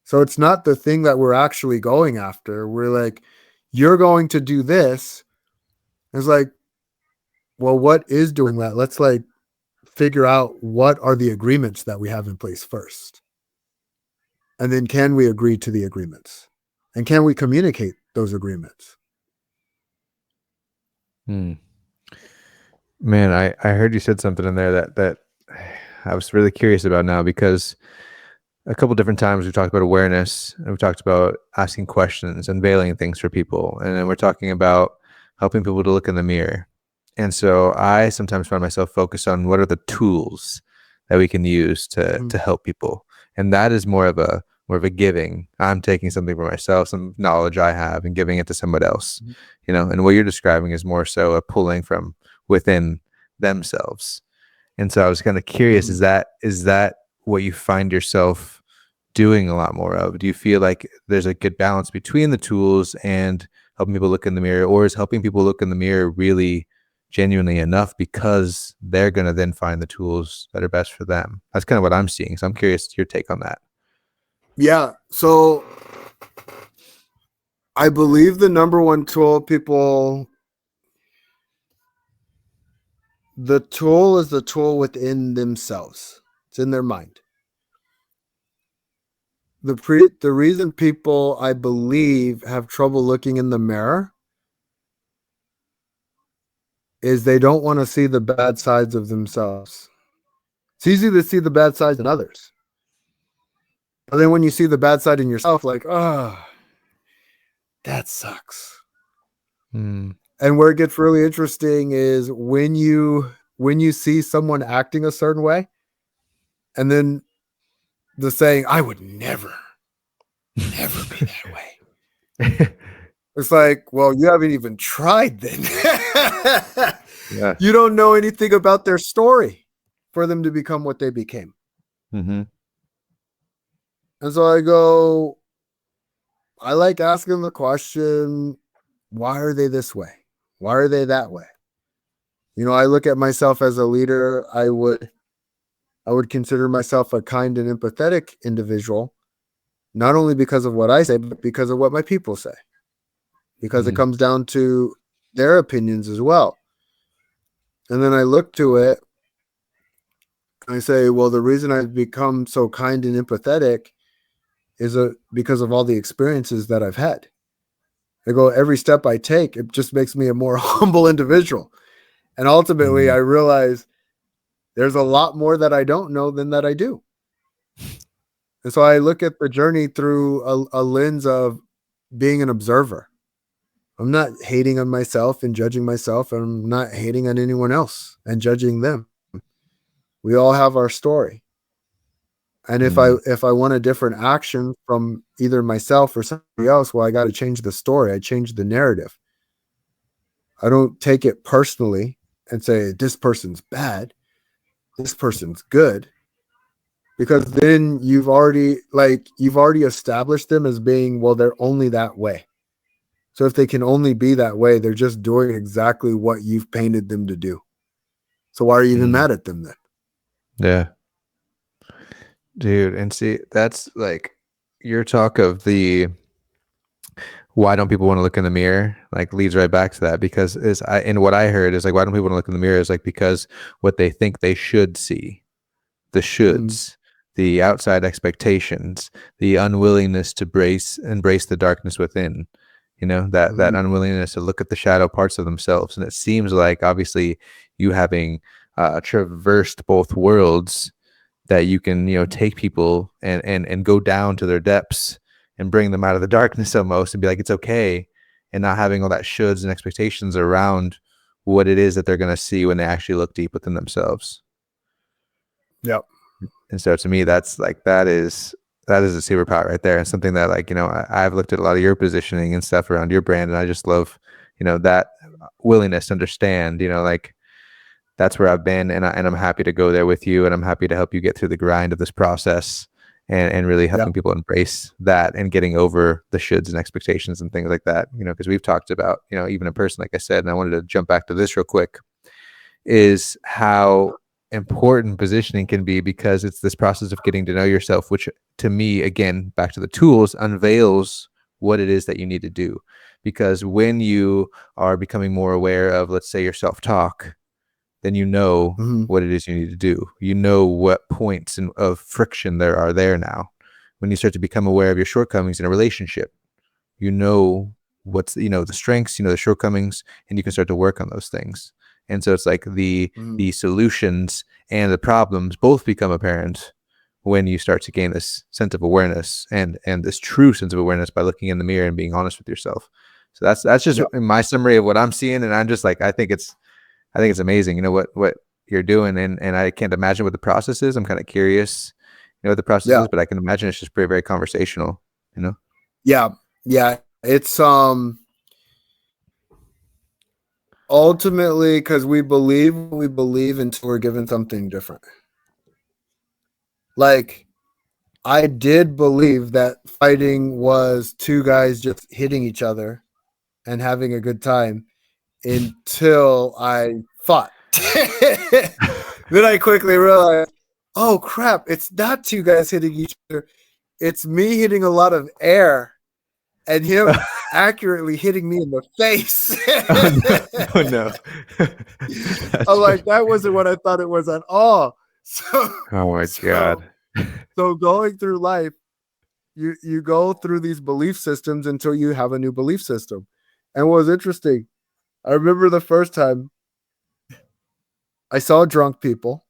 So it's not the thing that we're actually going after. We're like, you're going to do this. It's like, well, what is doing that? Let's like figure out what are the agreements that we have in place first. And then can we agree to the agreements? And can we communicate those agreements? Hmm. Man, I heard you said something in there that I was really curious about now because a couple different times we've talked about awareness and we've talked about asking questions, unveiling things for people, and then we're talking about helping people to look in the mirror. And so I sometimes find myself focused on what are the tools that we can use to Mhm. help people, and that is more of a giving. I'm taking something for myself, some knowledge I have, and giving it to somebody else. Mhm. And what you're describing is more so a pulling from within themselves. And so I was kind of curious, Mhm. is that what you find yourself doing a lot more of? Do you feel like there's a good balance between the tools and helping people look in the mirror, or is helping people look in the mirror really genuinely enough because they're going to then find the tools that are best for them? That's kind of what I'm seeing. So I'm curious your take on that. Yeah. So I believe the number one tool the tool is the tool within themselves. It's in their mind. The reason people, I believe, have trouble looking in the mirror is they don't want to see the bad sides of themselves. It's easy to see the bad sides in others. But then when you see the bad side in yourself, like, oh, that sucks. Hmm. And where it gets really interesting is when you see someone acting a certain way, and then the saying, I would never, never be that way. It's like, well, you haven't even tried then. Yes. You don't know anything about their story for them to become what they became. Mm-hmm. And so I go, I like asking the question, why are they this way? Why are they that way? I look at myself as a leader. I would consider myself a kind and empathetic individual. not only because of what I say, but because of what my people say, because it Mm, comes down to their opinions as well. And then I look to it and I say, well, the reason I've become so kind and empathetic is because of all the experiences that I've had. I go, every step I take, it just makes me a more humble individual. And ultimately, mm, I realize there's a lot more that I don't know than that I do. And so I look at the journey through a lens of being an observer. I'm not hating on myself and judging myself. And I'm not hating on anyone else and judging them. We all have our story. And mm, if I want a different action from either myself or somebody else, well, I got to change the story. I change the narrative. I don't take it personally and say this person's bad, this person's good, because then you've already established them as being, well, they're only that way. So if they can only be that way, they're just doing exactly what you've painted them to do. So why are you even mm. mad at them then? Yeah, dude. And see, that's like your talk of the why don't people want to look in the mirror, like leads right back to that, because and what I heard is like, why don't people want to look in the mirror is like because what they think they should see, the Mm-hmm. shoulds, the outside expectations, the unwillingness to embrace the darkness within, that Mm-hmm. unwillingness to look at the shadow parts of themselves. And it seems like obviously you having traversed both worlds, that you can take people and go down to their depths and bring them out of the darkness almost and be like it's okay, and not having all that shoulds and expectations around what it is that they're going to see when they actually look deep within themselves. Yep. And so to me, that's like that is a superpower right there, and something that like I've looked at a lot of your positioning and stuff around your brand, and I just love that willingness to understand. Like that's where I've been, and I'm happy to go there with you, and I'm happy to help you get through the grind of this process, and really helping Yep. people embrace that and getting over the shoulds and expectations and things like that. Because we've talked about even in person, like I said, and I wanted to jump back to this real quick, is how important positioning can be, because it's this process of getting to know yourself, which to me, again, back to the tools, unveils what it is that you need to do. Because when you are becoming more aware of, let's say, your self-talk, then you know Mm-hmm. what it is you need to do. You know what points of friction there are there now. When you start to become aware of your shortcomings in a relationship, you know what's the strengths, the shortcomings, and you can start to work on those things. And so it's like Mm-hmm. the solutions and the problems both become apparent when you start to gain this sense of awareness and this true sense of awareness by looking in the mirror and being honest with yourself. So that's just Yep. my summary of what I'm seeing, and I'm just like I think it's amazing, what you're doing, and I can't imagine what the process is. I'm kind of curious, what the process Yeah. is, but I can imagine it's just very, very conversational, you know? Yeah. Yeah. It's ultimately because we believe until we're given something different. Like I did believe that fighting was two guys just hitting each other and having a good time until I fought. Then I quickly realized, oh crap, it's not two guys hitting each other. It's me hitting a lot of air and him accurately hitting me in the face. Oh no! Oh no! That's I'm funny. like, that wasn't what I thought it was at all. So, Oh my so, god! so going through life, you go through these belief systems until you have a new belief system. And what was interesting, I remember the first time I saw drunk people,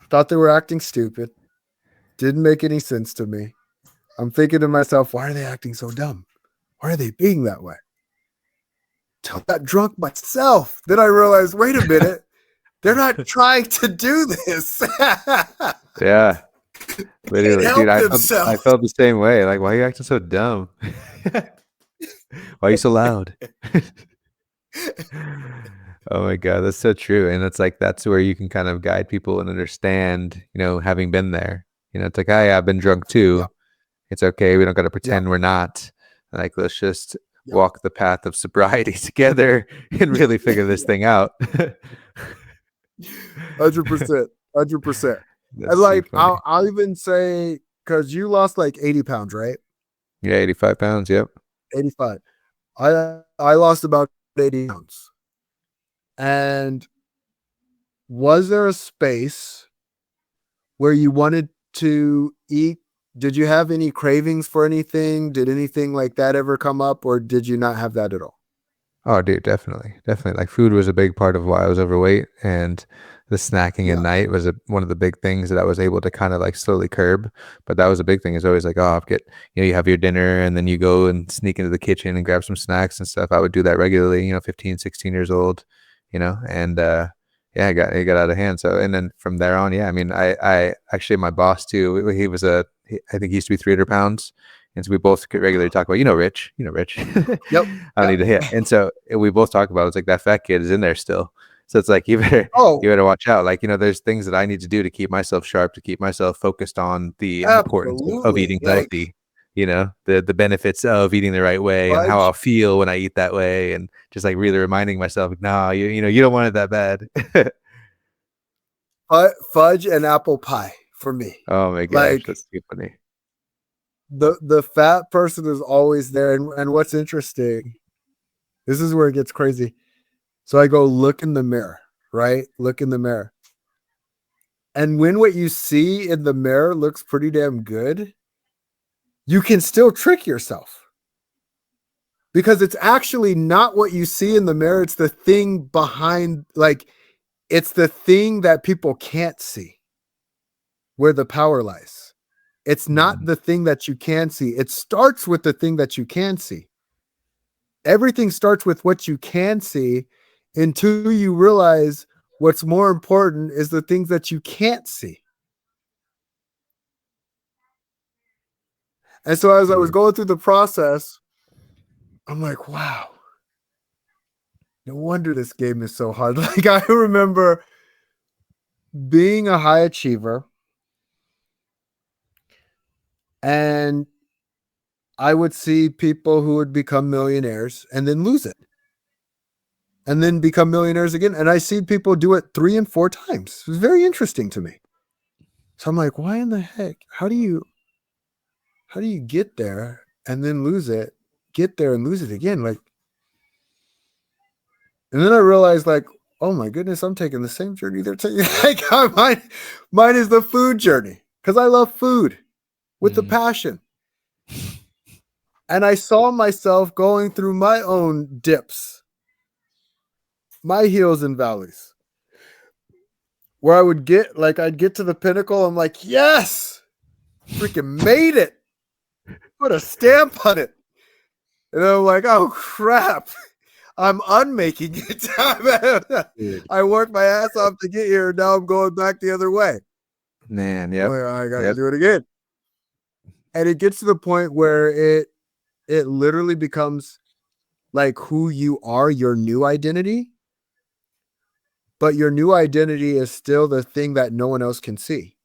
thought they were acting stupid, didn't make any sense to me. I'm thinking to myself, why are they acting so dumb? Why are they being that way? Till I got drunk myself. Then I realized, wait a minute, they're not trying to do this. Yeah, They can't literally, dude. help I themselves. felt the same way. Like, why are you acting so dumb? Why are you so loud? Oh my god, that's so true. And it's like that's where you can kind of guide people and understand, having been there. It's like, hey, I've been drunk Yeah, too. It's okay. We don't got to yeah, pretend we're not. Like, let's just yeah, walk the path of sobriety together and really figure this yeah. thing out. 100%, 100%. And That's too like, funny. I'll even say, because you lost like 80 pounds, right? Yeah, 85 pounds. Yep. 85. I lost about 80 pounds. And was there a space where you wanted to eat? Did you have any cravings for anything? Did anything like that ever come up, or did you not have that at all? Oh, dude, definitely, definitely. Like food was a big part of why I was overweight, and the snacking at Yeah. night was one of the big things that I was able to kind of like slowly curb. But that was a big thing. It's always like, oh, I'll get, you have your dinner and then you go and sneak into the kitchen and grab some snacks and stuff. I would do that regularly, 15, 16 years old, and yeah, it got out of hand. So, and then from there on, yeah, I mean, I actually, my boss too, I think he used to be 300 pounds. And so we both could regularly talk about, Rich. Yep. I don't Yep. need to hit. And so we both talk about it's like that fat kid is in there still. So it's like you Oh, better watch out. Like, there's things that I need to do to keep myself sharp, to keep myself focused on the importance of absolutely. eating Like healthy, the benefits of eating the right way and how fudge, I'll feel when I eat that way. And just like really reminding myself, nah, you don't want it that bad. fudge and apple pie for me. Oh my gosh, Like that's too funny. the fat person is always there. And what's interesting, this is where it gets crazy. So I go look in the mirror, right? Look in the mirror. And when what you see in the mirror looks pretty damn good, you can still trick yourself because it's actually not what you see in the mirror. It's the thing behind, like, it's the thing that people can't see where the power lies. It's not the thing that you can see. It starts with the thing that you can see. Everything starts with what you can see until you realize what's more important is the things that you can't see. And so as I was going through the process, I'm like, wow, no wonder this game is so hard. Like I remember being a high achiever and I would see people who would become millionaires and then lose it and then become millionaires again. And I see people do it 3 and 4 times. It was very interesting to me. So I'm like, why in the heck? How do you get there and then lose it, get there and lose it again? Like, and then I realized, like, oh my goodness, I'm taking the same journey they're taking. Like, mine is the food journey because I love food with the passion. And I saw myself going through my own dips, my hills and valleys, where I'd get to the pinnacle. I'm like, yes, freaking made it. Put a stamp on it. And I'm like, oh crap. I'm unmaking it. I worked my ass off to get here. And now I'm going back the other way. Man, yep. Like, I got to do it again. And it gets to the point where it literally becomes like who you are, your new identity. But your new identity is still the thing that no one else can see.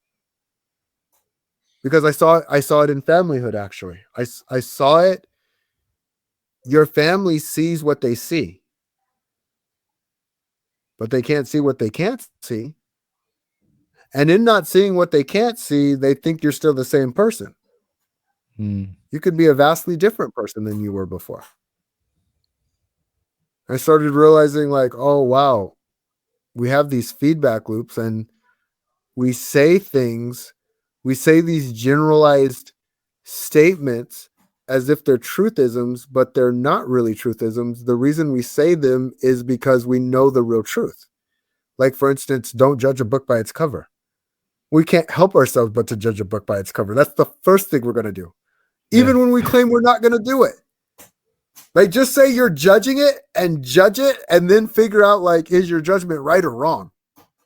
Because I saw it in familyhood, actually. I saw it. Your family sees what they see, but they can't see what they can't see. And in not seeing what they can't see, they think you're still the same person. You could be a vastly different person than you were before. I started realizing, like, oh, wow, we have these feedback loops and we say things, we say these generalized statements as if they're truthisms, but they're not really truthisms. The reason we say them is because we know the real truth. Like, for instance, don't judge a book by its cover. We can't help ourselves but to judge a book by its cover. That's the first thing we're going to do. Even when we claim we're not going to do it. Like, just say you're judging it and judge it and then figure out, like, is your judgment right or wrong?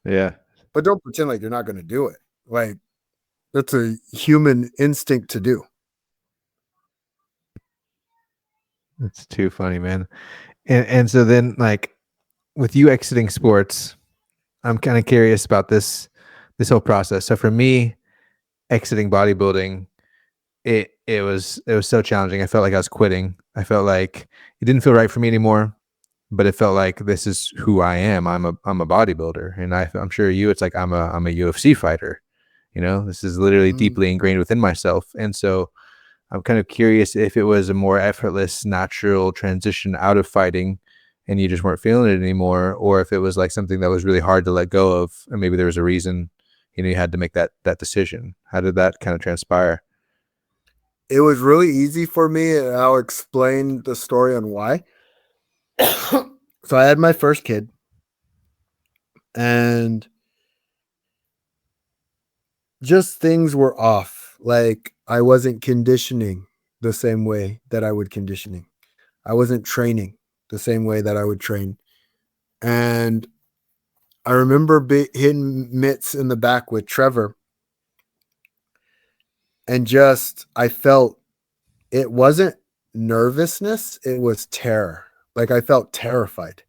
Yeah. But don't pretend like you're not going to do it. Like, that's a human instinct to do. That's too funny, man. And so then, like, with you exiting sports, I'm kind of curious about this whole process. So for me, exiting bodybuilding, it was so challenging. I felt like I was quitting. I felt like it didn't feel right for me anymore, but it felt like this is who I am. I'm a bodybuilder, and I'm sure it's like I'm a UFC fighter, This is literally Mm. deeply ingrained within myself. And so I'm kind of curious if it was a more effortless, natural transition out of fighting and you just weren't feeling it anymore, or if it was like something that was really hard to let go of, and maybe there was a reason, you had to make that decision. How did that kind of transpire? It was really easy for me, and I'll explain the story on why. So I had my first kid, and just things were off. Like I wasn't conditioning the same way that I would conditioning. I wasn't training the same way that I would train. And I remember hitting mitts in the back with Trevor, and just I felt it wasn't nervousness, it was terror. Like I felt terrified.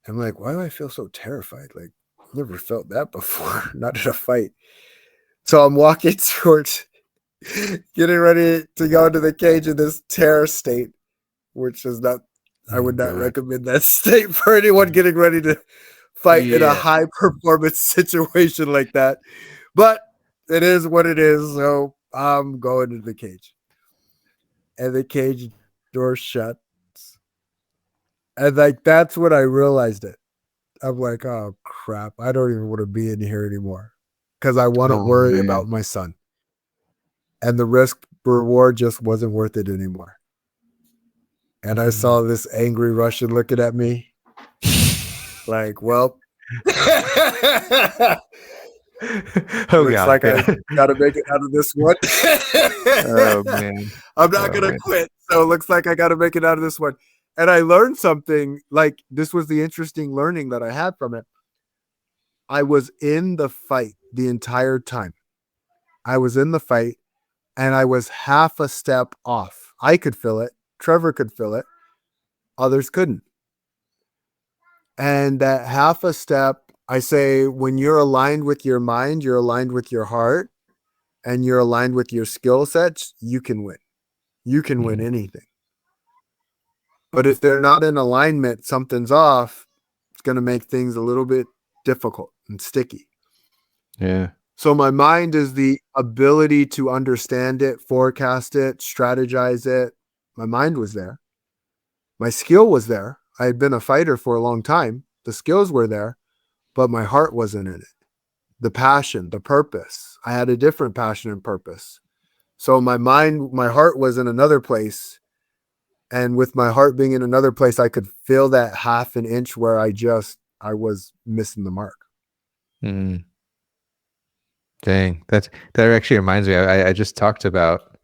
I'm like, why do I feel so terrified? Like, I've never felt that before, not in a fight. So I'm walking towards getting ready to go into the cage in this terror state, which is not, I Oh would not God. recommend that state for anyone getting ready to fight in a Yeah. high performance situation like that. But it is what it is. So I'm going to the cage, and the cage door shuts. And like, that's when I realized it. I'm like, oh crap, I don't even want to be in here anymore because I want to Oh worry man. about my son. And the risk reward just wasn't worth it anymore. And I Mm. saw this angry Russian looking at me like, well, Oh looks God. like I Yeah. got to make it out of this one. Oh man. I'm not Oh going to man. quit. So it looks like I got to make it out of this one. And I learned something, like, this was the interesting learning that I had from it. I was in the fight the entire time. I was in the fight, and I was half a step off. I could feel it. Trevor could feel it. Others couldn't. And that half a step, I say, when you're aligned with your mind, you're aligned with your heart, and you're aligned with your skill sets, you can win. You can win Mhm. anything. But if they're not in alignment, something's off, it's going to make things a little bit difficult and sticky. Yeah. So my mind is the ability to understand it, forecast it, strategize it. My mind was there. My skill was there. I had been a fighter for a long time. The skills were there, but my heart wasn't in it. The passion, the purpose. I had a different passion and purpose. So my mind, my heart was in another place. And with my heart being in another place, I could feel that half an inch where I was missing the mark. Mm. Dang. That actually reminds me. I just talked about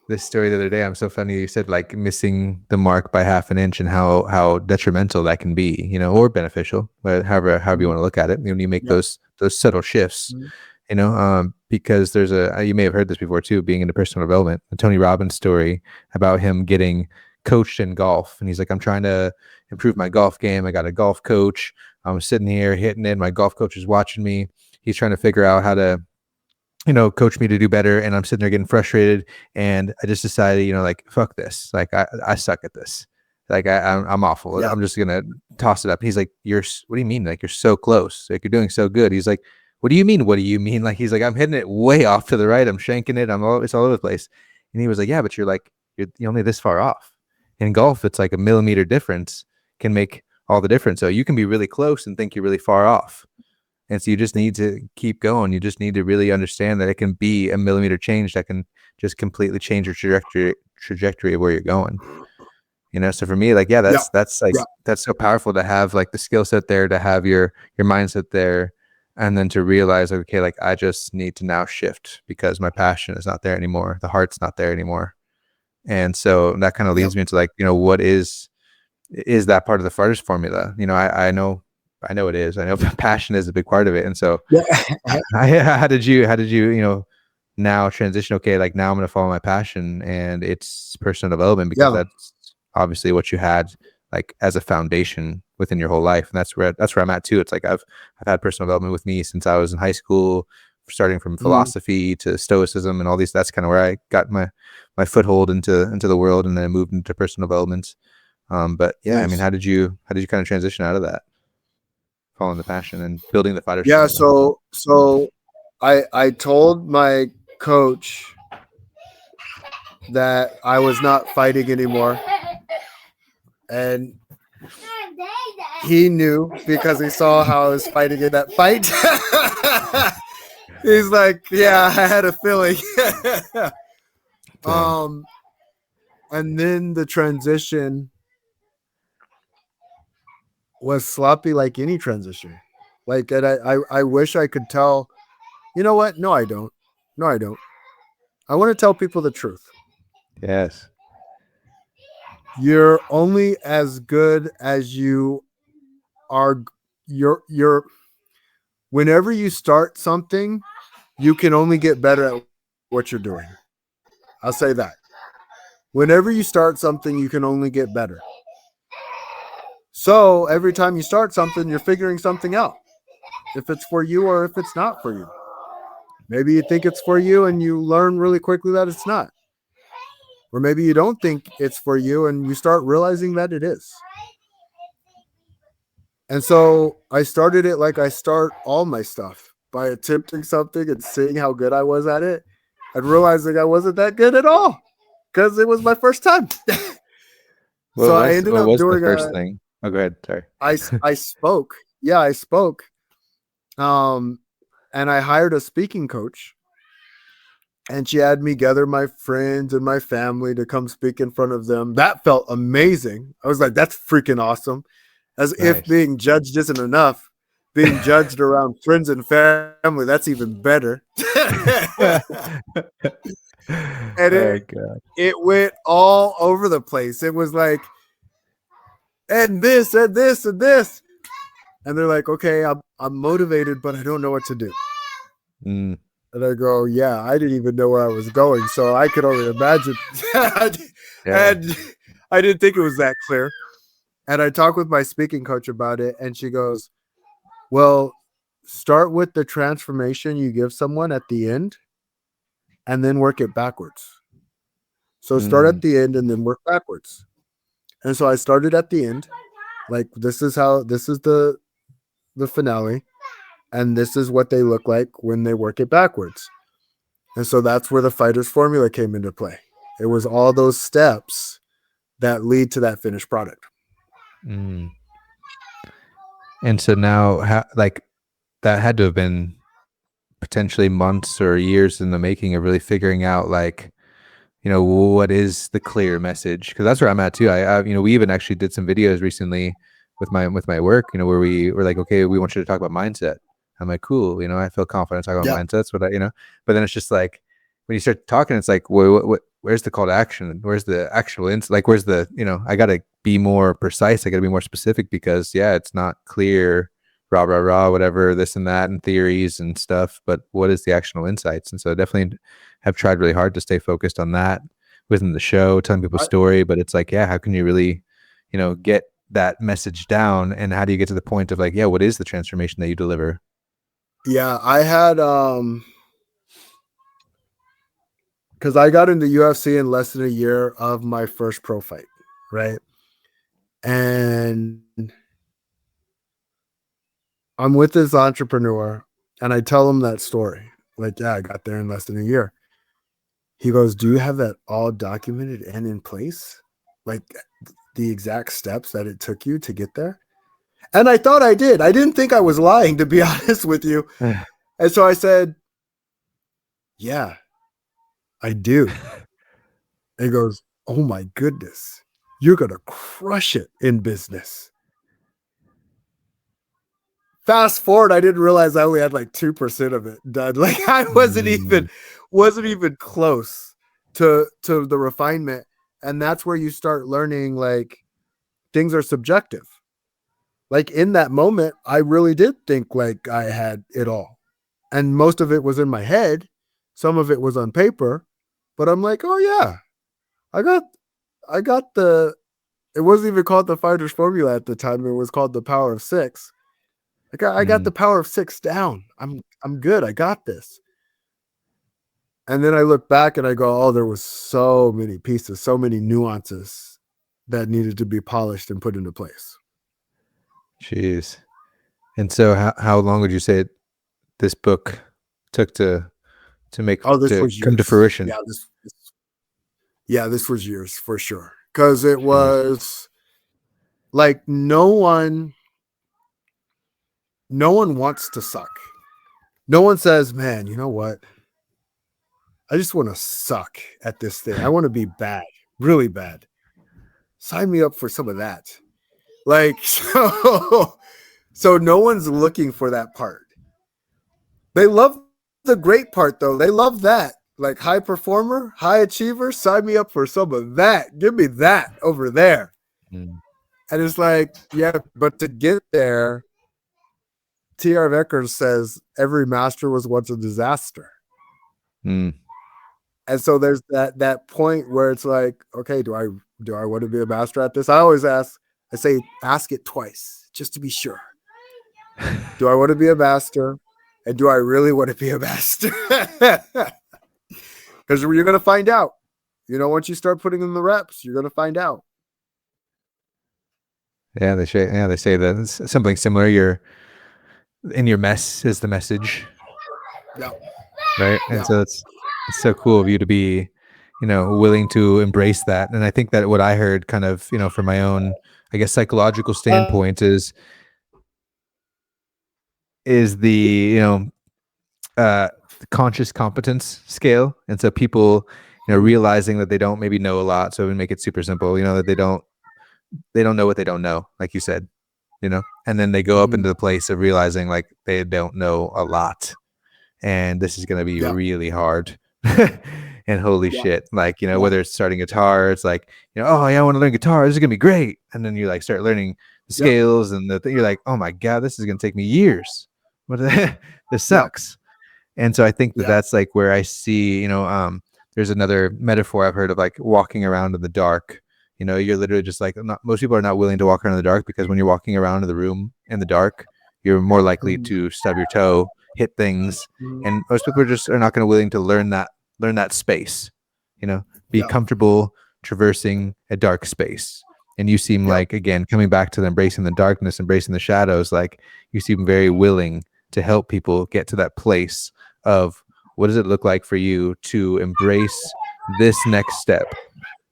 this story the other day. I'm so funny. You said like missing the mark by half an inch and how detrimental that can be, or beneficial, but however you Mhm. want to look at it. When you make Yep. those subtle shifts, Mhm. because there's you may have heard this before too, being into personal development, the Tony Robbins story about him getting coached in golf, and he's like, I'm trying to improve my golf game. I got a golf coach. I'm sitting here hitting it. My golf coach is watching me. He's trying to figure out how to coach me to do better. And I'm sitting there getting frustrated. And I just decided, like, fuck this. Like, I suck at this. Like, I'm awful. Yeah. I'm just going to toss it up. And he's like, what do you mean? Like, you're so close. Like, you're doing so good. He's like, what do you mean? What do you mean? Like, he's like, I'm hitting it way off to the right. I'm shanking it. It's all over the place. And he was like, yeah, but you're only this far off. In golf, it's like a millimeter difference can make all the difference. So you can be really close and think you're really far off. And so you just need to keep going. You just need to really understand that it can be a millimeter change that can just completely change your trajectory of where you're going. So for me, like, yeah, Yeah. that's like Yeah. that's so powerful to have like the skill set there, to have your mindset there, and then to realize, like, okay, like I just need to now shift because my passion is not there anymore. The heart's not there anymore. And so that kind of Yep. leads me into like, what is that part of the farthest formula? I know it is. I know passion is a big part of it. And so Yeah. how did you now transition? Okay, like now I'm going to follow my passion, and it's personal development because Yeah. that's obviously what you had like as a foundation within your whole life, and that's where I'm at too. It's like I've had personal development with me since I was in high school, starting from Mm, philosophy to stoicism and all these. That's kind of where I got my foothold into the world, and then I moved into personal development. But yeah, I mean, nice. how did you kind of transition out of that, following the passion and building the fighter Yeah. strength? So I told my coach that I was not fighting anymore, and he knew because he saw how I was fighting in that fight. He's like, "Yeah, I had a feeling." Dang. um, and then the transition was sloppy, like any transition. Like, and I wish I could tell. You know what? No, I don't. No, I don't. I want to tell people the truth. Yes. You're only as good as you are. You're whenever you start something, you can only get better at what you're doing. I'll say that. Whenever you start something, you can only get better. So every time you start something, you're figuring something out. If it's for you or if it's not for you. Maybe you think it's for you and you learn really quickly that it's not. Or maybe you don't think it's for you and you start realizing that it is. And so I started it like I start all my stuff by attempting something and seeing how good I was at it and realizing I wasn't that good at all because it was my first time. So I ended What up was the doing first thing? Oh, go ahead. Sorry. I spoke. Yeah, I spoke. Um, and I hired a speaking coach, and she had me gather my friends and my family to come speak in front of them. That felt amazing. I was like, that's freaking awesome. As if Nice. being judged isn't enough, being judged around friends and family, that's even better. And Oh God. it went all over the place. It was like, and this, and this, and this. And they're like, okay, I'm motivated, but I don't know what to do. Mm, And I go, yeah, I didn't even know where I was going. So I could only imagine. yeah. And I didn't think it was that clear. And I talked with my speaking coach about it. And she goes, well, start with the transformation you give someone at the end and then work it backwards. So start at Mm, the end and then work backwards. And so I started at the end. Like this is the finale. And this is what they look like when they work it backwards. And so that's where the fighter's formula came into play. It was all those steps that lead to that finished product. mm. And so now, like that had to have been potentially months or years in the making of really figuring out, like, what is the clear message? Because that's where I'm at too. We even actually did some videos recently with my work, where we were like, okay, we want you to talk about mindset. I'm like, cool. I feel confident talking about Yeah. mindsets. But then it's just like when you start talking, it's like, where's the call to action? Where's the actual like, where's the, I got to be more precise. I got to be more specific because it's not clear, rah, rah, rah, whatever, this and that, and theories and stuff. But what is the actionable insights? And so definitely have tried really hard to stay focused on that within the show, telling people I, story. But it's like, how can you really, get that message down? And how do you get to the point of like, what is the transformation that you deliver? yeah, I had because I got into UFC in less than a year of my first pro fight, right? And I'm with this entrepreneur and I tell him that story. Like, yeah, I got there in less than a year. He goes, do you have that all documented and in place? Like the exact steps that it took you to get there? And I thought I did. I didn't think I was lying, to be honest with you. And so I said, yeah, I do. And he goes, oh my goodness, you're going to crush it in business. Fast forward, I didn't realize I only had like 2% of it done. Like I Mm, wasn't even close to the refinement. And that's where you start learning like things are subjective. Like in that moment, I really did think like I had it all. And most of it was in my head. Some of it was on paper, but I'm like, oh yeah, I got the it wasn't even called the fighter's formula at the time. It was called the power of six. I got the mm, power of six down. I'm good. I got this. And then I look back and I go, oh, there was so many pieces, so many nuances that needed to be polished and put into place. jeez. And so how long would you say this book took to make Oh, this to was come to years. fruition? This was years for sure. Because it Jeez. was like no one wants to suck. No one says, man, you know what? I just want to suck at this thing. I want to be bad, really bad. Sign me up for some of that. Like, so no one's looking for that part. They love the great part though. They love that. Like high performer, high achiever, sign me up for some of that. Give me that over there. Mm. And it's like, yeah, but to get there, T.R. Eckers says every master was once a disaster. Mm. And so there's that point where it's like, okay, do I want to be a master at this? I always ask it twice just to be sure. Do I want to be a master? And do I really want to be a master? Because you're going to find out. Once you start putting in the reps, you're going to find out. Yeah, they say that it's something similar. You're in your mess is the message, Yeah. right? And Yeah. so it's so cool of you to be, willing to embrace that. And I think that what I heard kind of, from my own, I guess, psychological standpoint is the, conscious competence scale. And so people, realizing that they don't maybe know a lot. So we make it super simple, that they don't know what they don't know, like you said, and then they go up into the place of realizing like they don't know a lot. And this is going to be Yeah. really hard. And holy shit, like, Yeah. whether it's starting guitar, it's like, oh yeah, I want to learn guitar. This is going to be great. And then you like start learning the scales and the thing. You're like, oh my God, this is going to take me years. What this sucks. And so I think that that's like where I see, there's another metaphor I've heard of like walking around in the dark. You're literally just like, most people are not willing to walk around in the dark because when you're walking around in the room in the dark, you're more likely to stub your toe, hit things, and most people are not going to willing to learn that space. Be comfortable traversing a dark space. And you seem like, again, coming back to the embracing the darkness, embracing the shadows, like you seem very willing to help people get to that place of what does it look like for you to embrace this next step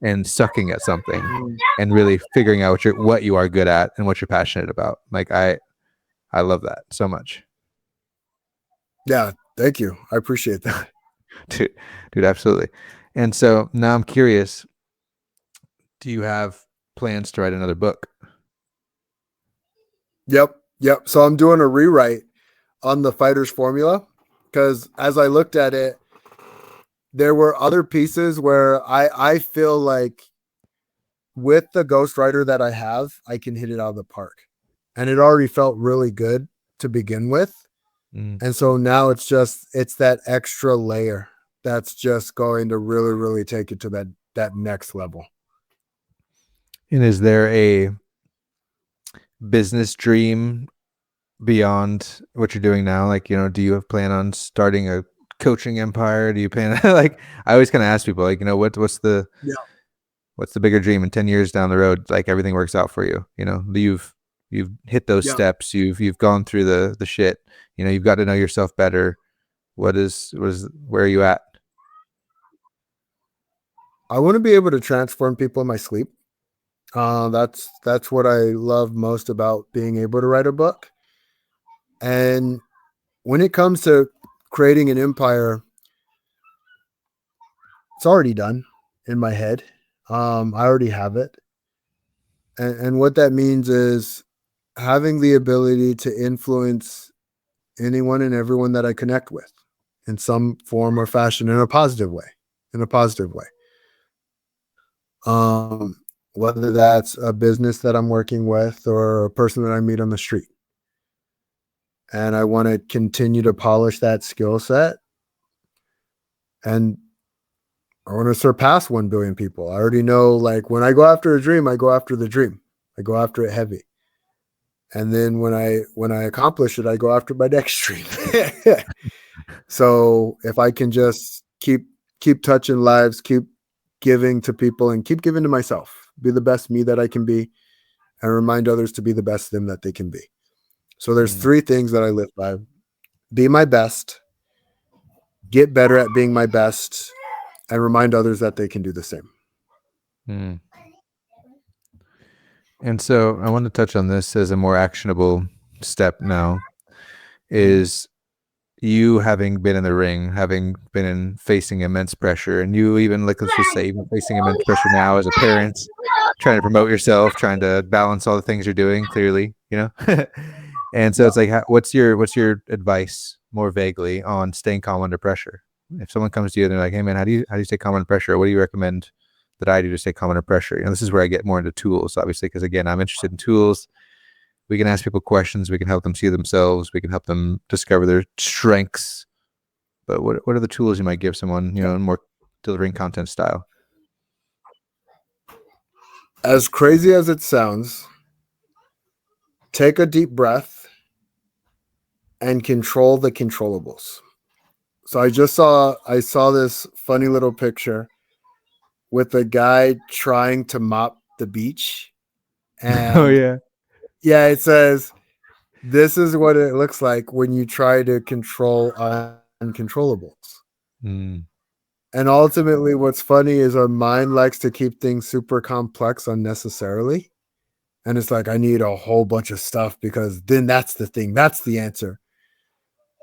and sucking at something and really figuring out what you are good at and what you're passionate about. Like I love that so much. Yeah, thank you. I appreciate that. Dude, absolutely. And so now I'm curious, do you have plans to write another book? Yep. So I'm doing a rewrite on the fighter's formula because as I looked at it, there were other pieces where I feel like with the ghostwriter that I have, I can hit it out of the park. And it already felt really good to begin with. And so now it's that extra layer that's just going to really, really take it to that next level. And is there a business dream beyond what you're doing now? Like, do you have plan on starting a coaching empire? Do you plan like I always kind of ask people like, what's the bigger dream in 10 years down the road? Like everything works out for you. You've hit those steps. You've gone through the shit. You've got to know yourself better. Where are you at? I want to be able to transform people in my sleep. That's what I love most about being able to write a book. And when it comes to creating an empire, it's already done in my head. I already have it. And what that means is having the ability to influence anyone and everyone that I connect with in some form or fashion in a positive way. Whether that's a business that I'm working with or a person that I meet on the street. And I want to continue to polish that skill set. And I want to surpass 1 billion people. I already know, like, when I go after a dream, I go after the dream. I go after it heavy. And then when I accomplish it, I go after my next dream. So if I can just keep touching lives, keep giving to people and keep giving to myself, be the best me that I can be, and remind others to be the best them that they can be. So there's 3 things that I live by: be my best, get better at being my best, and remind others that they can do the same. Mm. And so I want to touch on this as a more actionable step now is you having been in the ring, having been in facing immense pressure, and you even, like, let's just say, even facing immense pressure now as a parent, trying to promote yourself, trying to balance all the things you're doing, clearly, you know. And so Yeah. it's like, what's your advice, more vaguely, on staying calm under pressure? If someone comes to you and they're like, "Hey man, how do you stay calm under pressure? What do you recommend that I do to stay calm under pressure?" You know, this is where I get more into tools, obviously, because again, I'm interested in tools. We can ask people questions. We can help them see themselves. We can help them discover their strengths. But what are the tools you might give someone, you know, in more delivering content style? As crazy as it sounds, take a deep breath and control the controllables. So I saw this funny little picture with a guy trying to mop the beach. Oh And yeah. yeah, it says, this is what it looks like when you try to control uncontrollables. Mm, And ultimately, what's funny is our mind likes to keep things super complex unnecessarily. And it's like, I need a whole bunch of stuff because then that's the thing, that's the answer.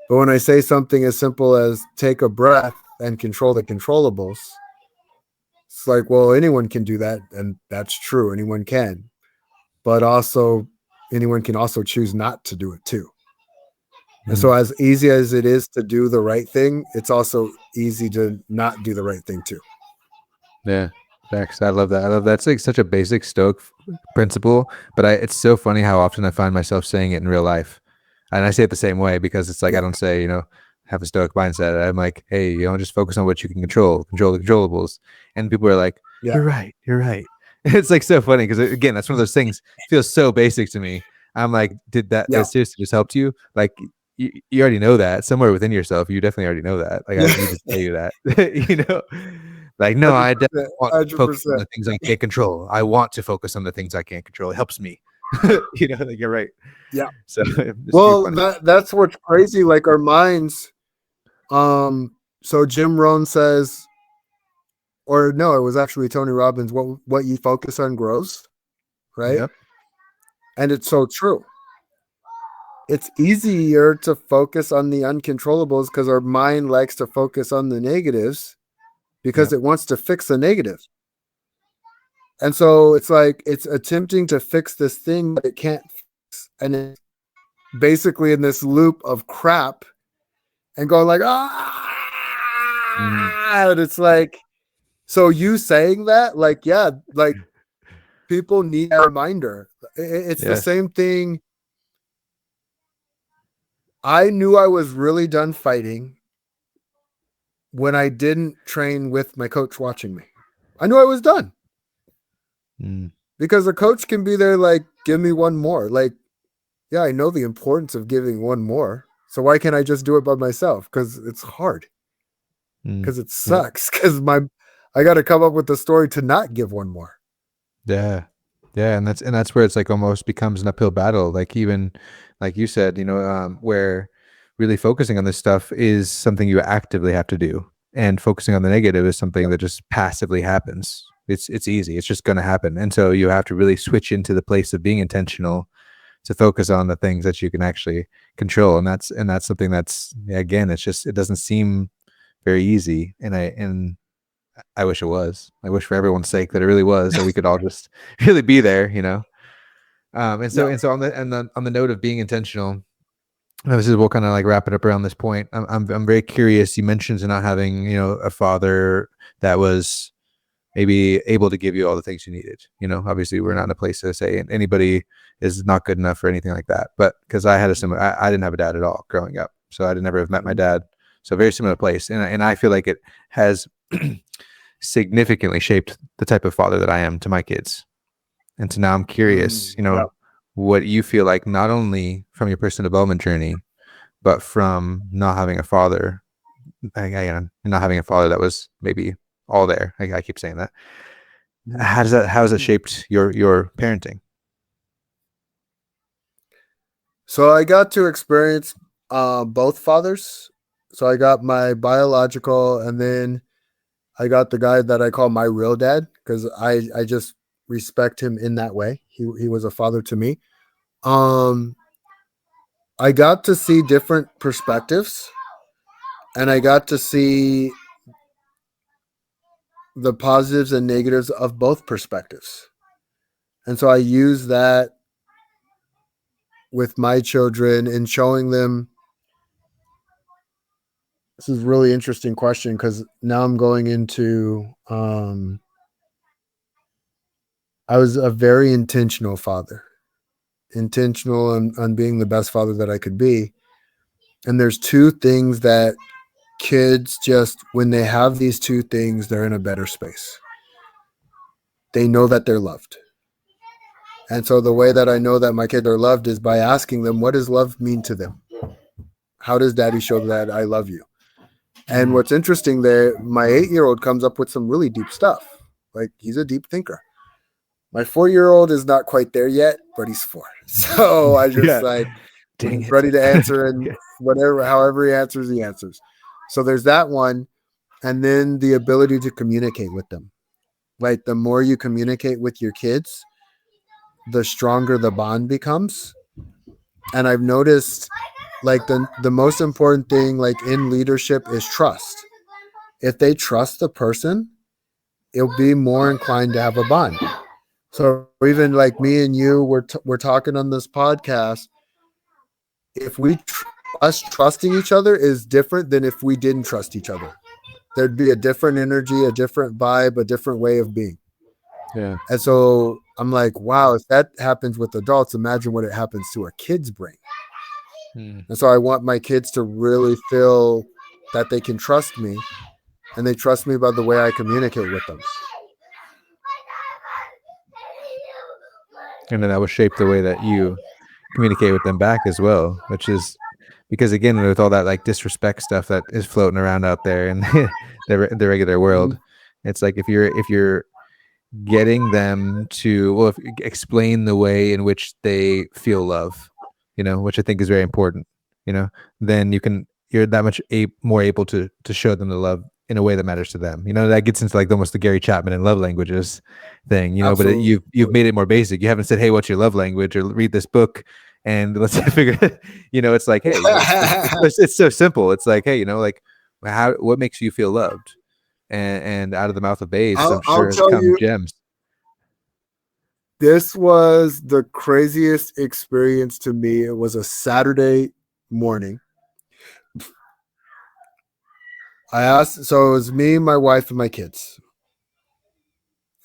But when I say something as simple as take a breath and control the controllables, it's like, well, anyone can do that. And that's true. Anyone can. But also, anyone can also choose not to do it too. And mm. so, as easy as it is to do the right thing, it's also easy to not do the right thing too. Yeah, facts. I love that. I love that. It's like such a basic Stoic principle, but it's so funny how often I find myself saying it in real life, and I say it the same way because it's like I Yeah. don't say, you know, have a Stoic mindset. I'm like, hey, you know, just focus on what you can control the controllables, and people are like, Yeah. you're right, you're right. It's like so funny because again, that's one of those things feels so basic to me. I'm like, did Yeah. that seriously just helped you? Like, you already know that somewhere within yourself. You definitely already know that. Like, I Yeah. don't need to tell you that. You know, like, no, I 100%. want to focus on 100%. the things I can't control. I want to focus on the things I can't control. It helps me. You know, like, you're right. Yeah. So it's too Well, funny. that's what's crazy. Like our minds. So Jim Rohn says, or no, it was actually Tony Robbins. What you focus on grows, right? Yep. And it's so true. It's easier to focus on the uncontrollables because our mind likes to focus on the negatives because Yep. it wants to fix the negative. And so it's like it's attempting to fix this thing that it can't fix. And it's basically in this loop of crap and going like, Mm, and it's like, so you saying that, like, yeah, like people need a reminder. It's the yes. same thing. I knew I was really done fighting when I didn't train with my coach watching me. I knew I was done Mm, because the coach can be there, like, give me one more. Like, yeah, I know the importance of giving one more. So why can't I just do it by myself? Because it's hard. mm. Because it Yep. sucks. Because I got to come up with the story to not give one more. Yeah. Yeah, and that's where it's like almost becomes an uphill battle. Like, even like you said, you know, where really focusing on this stuff is something you actively have to do, and focusing on the negative is something Yep. that just passively happens. It's easy. It's just going to happen, and so you have to really switch into the place of being intentional to focus on the things that you can actually control, and that's something that's, again, it's just, it doesn't seem very easy, and I wish it was. I wish for everyone's sake that it really was, so we could all just really be there, you know. And so Yeah. and so on the note of being intentional, this is, we'll kind of like wrap it up around this point. I'm very curious. You mentioned not having, you know, a father that was maybe able to give you all the things you needed. You know, obviously we're not in a place to say anybody is not good enough or anything like that. But because I had a similar, I didn't have a dad at all growing up, so I did never have met my Mhm. dad. So very similar place, and I feel like it has significantly shaped the type of father that I am to my kids. And so now I'm curious, you Yeah. know, what you feel like, not only from your personal development journey, but from not having a father, not having a father that was maybe all there. I keep saying that. How has that shaped your parenting? So I got to experience both fathers. So I got my biological, and then I got the guy that I call my real dad because I just respect him in that way. He was a father to me. Um, I got to see different perspectives, and I got to see the positives and negatives of both perspectives. And so I use that with my children in showing them. This is a really interesting question because now I'm going into I was a very intentional father, intentional on being the best father that I could be. And there's two things that kids just, when they have these two things, they're in a better space. They know that they're loved. And so the way that I know that my kids are loved is by asking them, what does love mean to them? How does daddy show that I love you? And what's interesting there, my 8-year-old comes up with some really deep stuff. Like, he's a deep thinker. My 4-year-old is not quite there yet, but he's 4. So I just Yeah. like, when Dang he's it. ready to answer, and Yeah. whatever, however he answers, he answers. So there's that one. And then the ability to communicate with them. Like, the more you communicate with your kids, the stronger the bond becomes. And I've noticed, like, the most important thing, like, in leadership is trust. If they trust the person, it'll be more inclined to have a bond. So even like me and you, we're talking on this podcast. If us trusting each other is different than if we didn't trust each other. There'd be a different energy, a different vibe, a different way of being. Yeah. And so I'm like, wow, if that happens with adults, imagine what it happens to a kid's brain. Hmm. And so I want my kids to really feel that they can trust me, and they trust me by the way I communicate with them. And then that will shape the way that you communicate with them back as well, which is because again, with all that like disrespect stuff that is floating around out there in the regular Mhm. world, it's like if you're getting them to explain the way in which they feel love, which I think is very important, then you're that much more able to show them the love in a way that matters to them. That gets into like almost the Gary Chapman and love languages thing, but Absolutely. you've made it more basic. You haven't said, hey, what's your love language, or read this book and let's figure it. It's like, hey, it's so simple. It's like, hey, like, what makes you feel loved, and out of the mouth of babes, I'm I'll sure has tell come you, gems. this was the craziest experience to me. It was a Saturday morning. So it was me, my wife, and my kids.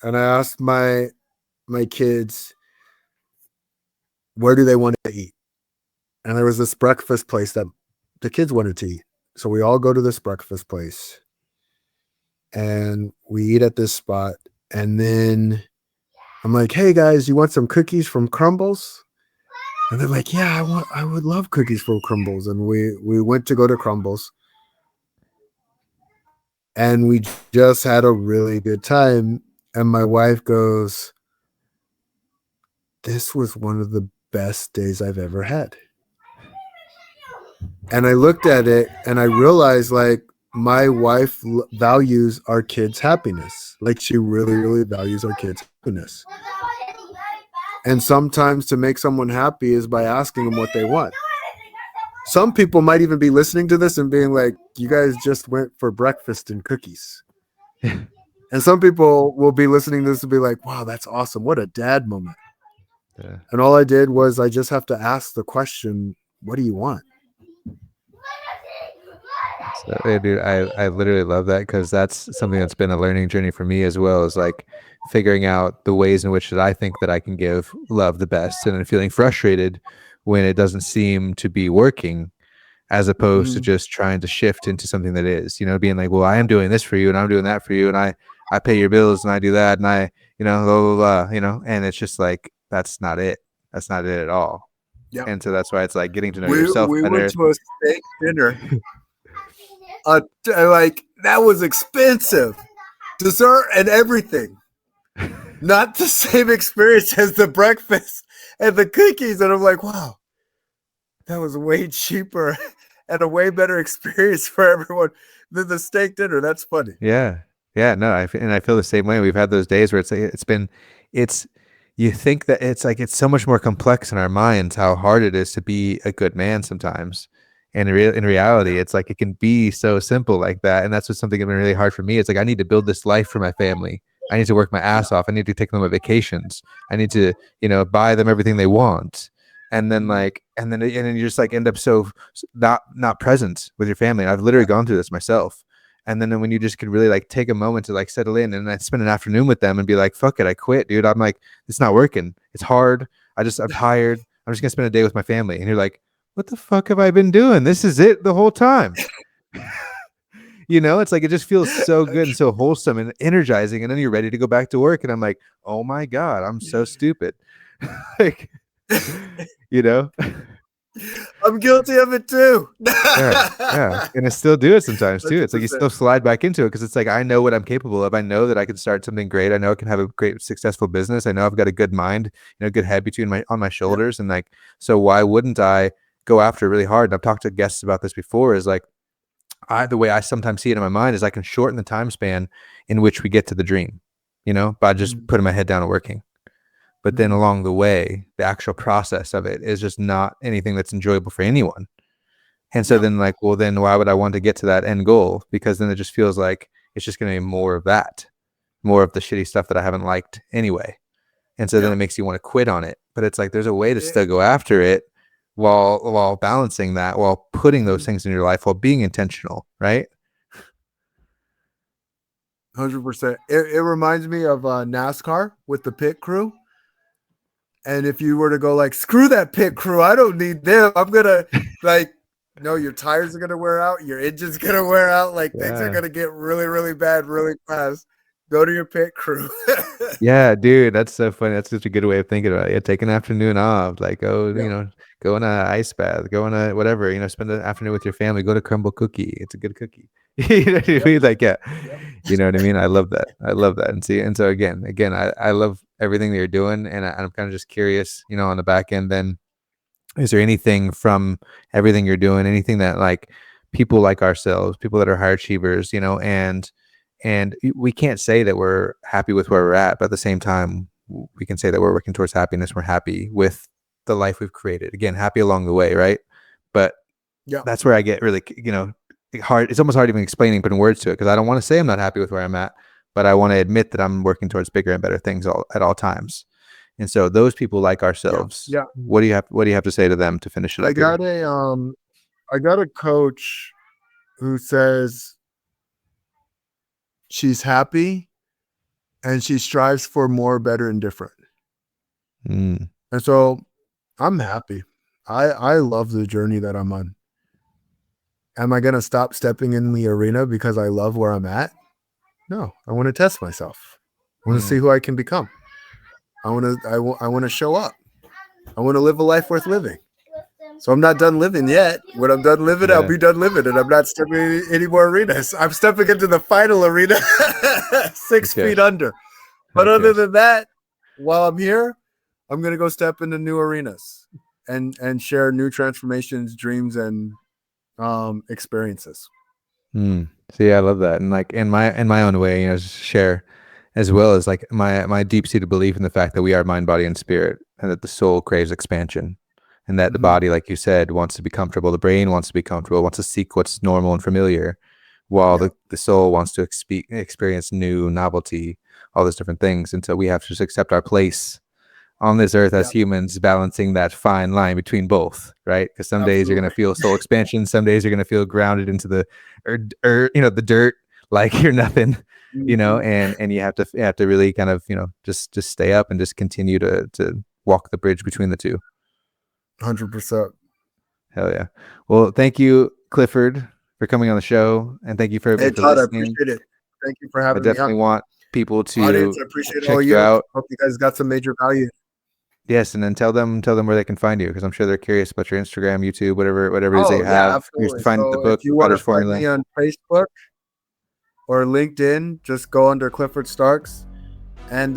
And I asked my kids, where do they want to eat? And there was this breakfast place that the kids wanted to eat. So we all go to this breakfast place and we eat at this spot. And then I'm like, hey guys, you want some cookies from Crumbles? And they're like, yeah, I would love cookies from Crumbles. And we went to go to Crumbles. And we just had a really good time. And my wife goes, this was one of the best days I've ever had. And I looked at it and I realized, like, my wife values our kids' happiness. Like, she really, really values our kids' happiness. And sometimes to make someone happy is by asking them what they want. Some people might even be listening to this and being like, you guys just went for breakfast and cookies. And some people will be listening to this and be like, wow, that's awesome. What a dad moment. Yeah. And all I did was I just have to ask the question, what do you want? So, yeah, dude, I literally love that, because that's something that's been a learning journey for me as well, is like figuring out the ways in which that I think that I can give love the best, and then feeling frustrated when it doesn't seem to be working, as opposed to Mm, just trying to shift into something that is, being like, well, I am doing this for you and I'm doing that for you, and I pay your bills and I do that, and I, blah, blah, blah, and it's just like, that's not it. That's not it at all. yeah. And so that's why it's like getting to know yourself We went better. to a steak dinner. Like, that was expensive. Dessert and everything. Not the same experience as the breakfast and the cookies. And I'm like, wow, that was way cheaper. and a way better experience for everyone than the steak dinner. That's funny. Yeah. Yeah. No, and I feel the same way. We've had those days where it's, you think that it's like, it's so much more complex in our minds how hard it is to be a good man sometimes. And in reality, Yeah. it's like it can be so simple like that. And that's what's something that's been really hard for me. It's like I need to build this life for my family. I need to work my Yeah. ass off. I need to take them on vacations. I need to, buy them everything they want. And then Mhm. and then you just like end up so not present with your family. And I've literally gone through this myself. And then when you just could really like take a moment to like settle in, and I spend an afternoon with them and be like, fuck it, I quit, dude. I'm like, it's not working. It's hard. I'm tired. I'm just gonna spend a day with my family. And you're like, what the fuck have I been doing? This is it the whole time. It's like it just feels so good and so wholesome and energizing. And then you're ready to go back to work. And I'm like, oh my God, I'm so stupid. like, you know? I'm guilty of it too. Yeah, yeah, and I still do it sometimes too. It's like you 100%. still slide back into it because it's like I know what I'm capable of. I know that I can start something great. I know I can have a great, successful business. I know I've got a good mind, good head between my Yep. shoulders, and like, so why wouldn't I go after it really hard? And I've talked to guests about this before. Is like the way I sometimes see it in my mind is I can shorten the time span in which we get to the dream, by just Mhm. putting my head down and working. But then Mhm. along the way, the actual process of it is just not anything that's enjoyable for anyone. And so Yep. then like, well, then why would I want to get to that end goal? Because then it just feels like it's just going to be more of that, more of the shitty stuff that I haven't liked anyway. And so then Yeah. it makes you want to quit on it. But it's like there's a way to It- still go after it while balancing that, while putting those mhm. things in your life, while being intentional, right? 100%. It reminds me of NASCAR with the pit crew. And if you were to go like, screw that pit crew, I don't need them. I'm gonna like, no, your tires are gonna wear out, your engine's gonna wear out, like things are Yeah. gonna get really, really bad really fast. Go to your pit crew. Yeah, dude, that's so funny. That's such a good way of thinking about it. Yeah, take an afternoon off, like Yeah. go in a ice bath, go in a whatever, spend the afternoon with your family, go to Crumble Cookie. It's a good cookie. You know what I Yep. mean? Like, yeah, Yep. you know what I mean? I love that. I love that. And so again, I love everything that you're doing, and I'm kind of just curious, on the back end. Then, is there anything from everything you're doing, anything that like people like ourselves, people that are high achievers, and we can't say that we're happy with where we're at, but at the same time, we can say that we're working towards happiness. We're happy with the life we've created. Again, happy along the way, right? But Yep. that's where I get really, hard. It's almost hard even explaining, putting words to it, because I don't want to say I'm not happy with where I'm at, but I want to admit that I'm working towards bigger and better things at all times. And so those people like Yeah. ourselves, Yeah. what do you have to say to them to finish it I up here? got a I got a coach who says she's happy and she strives for more, better, and different. Mm, And so I'm happy. I love the journey that I'm on. Am I gonna stop stepping in the arena because I love where I'm at? No, I want to test myself. I want to see mm, who I can become. I want to show up. I want to live a life worth living. So I'm not done living yet. When I'm done living, I'll yeah. be done living, and I'm not stepping in any more arenas. I'm stepping into the final arena, 6 Okay. feet under. But Okay. other than that, while I'm here, I'm gonna go step into new arenas and share new transformations, dreams, and experiences. So yeah, I love that. And like in my own way, just share as well as like my deep-seated belief in the fact that we are mind, body, and spirit, and that the soul craves expansion. And that the Mhm. body, like you said, wants to be comfortable. The brain wants to be comfortable, wants to seek what's normal and familiar, while Yeah, the soul wants to experience new novelty, all those different things. And so we have to just accept our place on this earth as yeah, humans, balancing that fine line between both, right? Because some days you're absolutely. gonna feel soul expansion, some days you're gonna feel grounded into the dirt, like you're nothing, Mhm. and you have to really kind of just stay up and just continue to walk the bridge between the two. 100%. Hell yeah. Well, thank you, Clifford, for coming on the show, and thank you for Hey, everybody for Todd, I listening. appreciate it. Thank you for I having me definitely on. want people Audience, to I appreciate all check of you you. out. Hope you guys got some major value. Yes, and then tell them where they can find you, because I'm sure they're curious about your Instagram, YouTube, whatever it is they Oh, yeah, have. You absolutely. find the So if book, you want to Potter's find Formula. me on Facebook or LinkedIn, just go under Clifford Starks and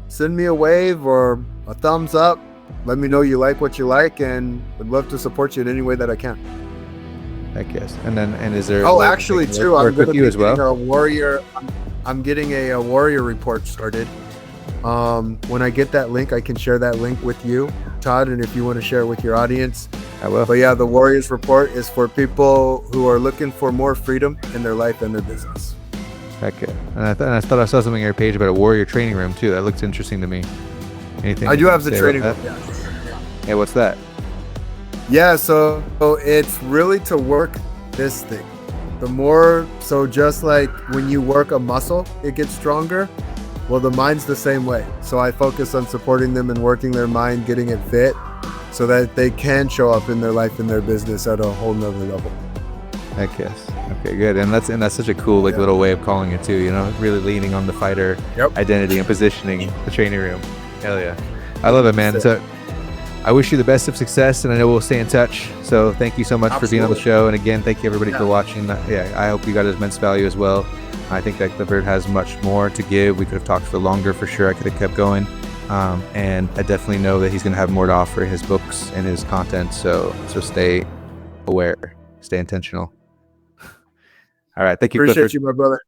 send me a wave or a thumbs up. Let me know you like what you like, and would love to support you in any way that I can. Heck yes. And is there? Oh, will actually, they too, I'm work going with to you be as well? getting a warrior. I'm getting a warrior report started. When I get that link, I can share that link with you, Todd, and if you want to share it with your audience. I will. But yeah, the Warriors Report is for people who are looking for more freedom in their life and their business. Heck yeah. And I thought I saw something on your page about a warrior training room too. That looks interesting to me. Anything? I you do can have the say training about room. that? Yeah. What's that? Yeah, so it's really to work this thing. The more, so just like when you work a muscle, it gets stronger. Well, the mind's the same way. So I focus on supporting them and working their mind, getting it fit so that they can show up in their life and their business at a whole nother level. Heck yes. Okay, good. And that's such a cool like little way of calling it too. You know, really leaning on the fighter identity and positioning the training room. Hell yeah, I love it, man. So I wish you the best of success, and I know we'll stay in touch. So thank you so much for being on the show. And again, thank you everybody for watching. Yeah, I hope you got immense value as well. I think that Clifford has much more to give. We could have talked for longer for sure. I could have kept going. And I definitely know that he's going to have more to offer in his books and his content. So stay aware, stay intentional. All right. Thank you, Appreciate Clifford. you, my brother.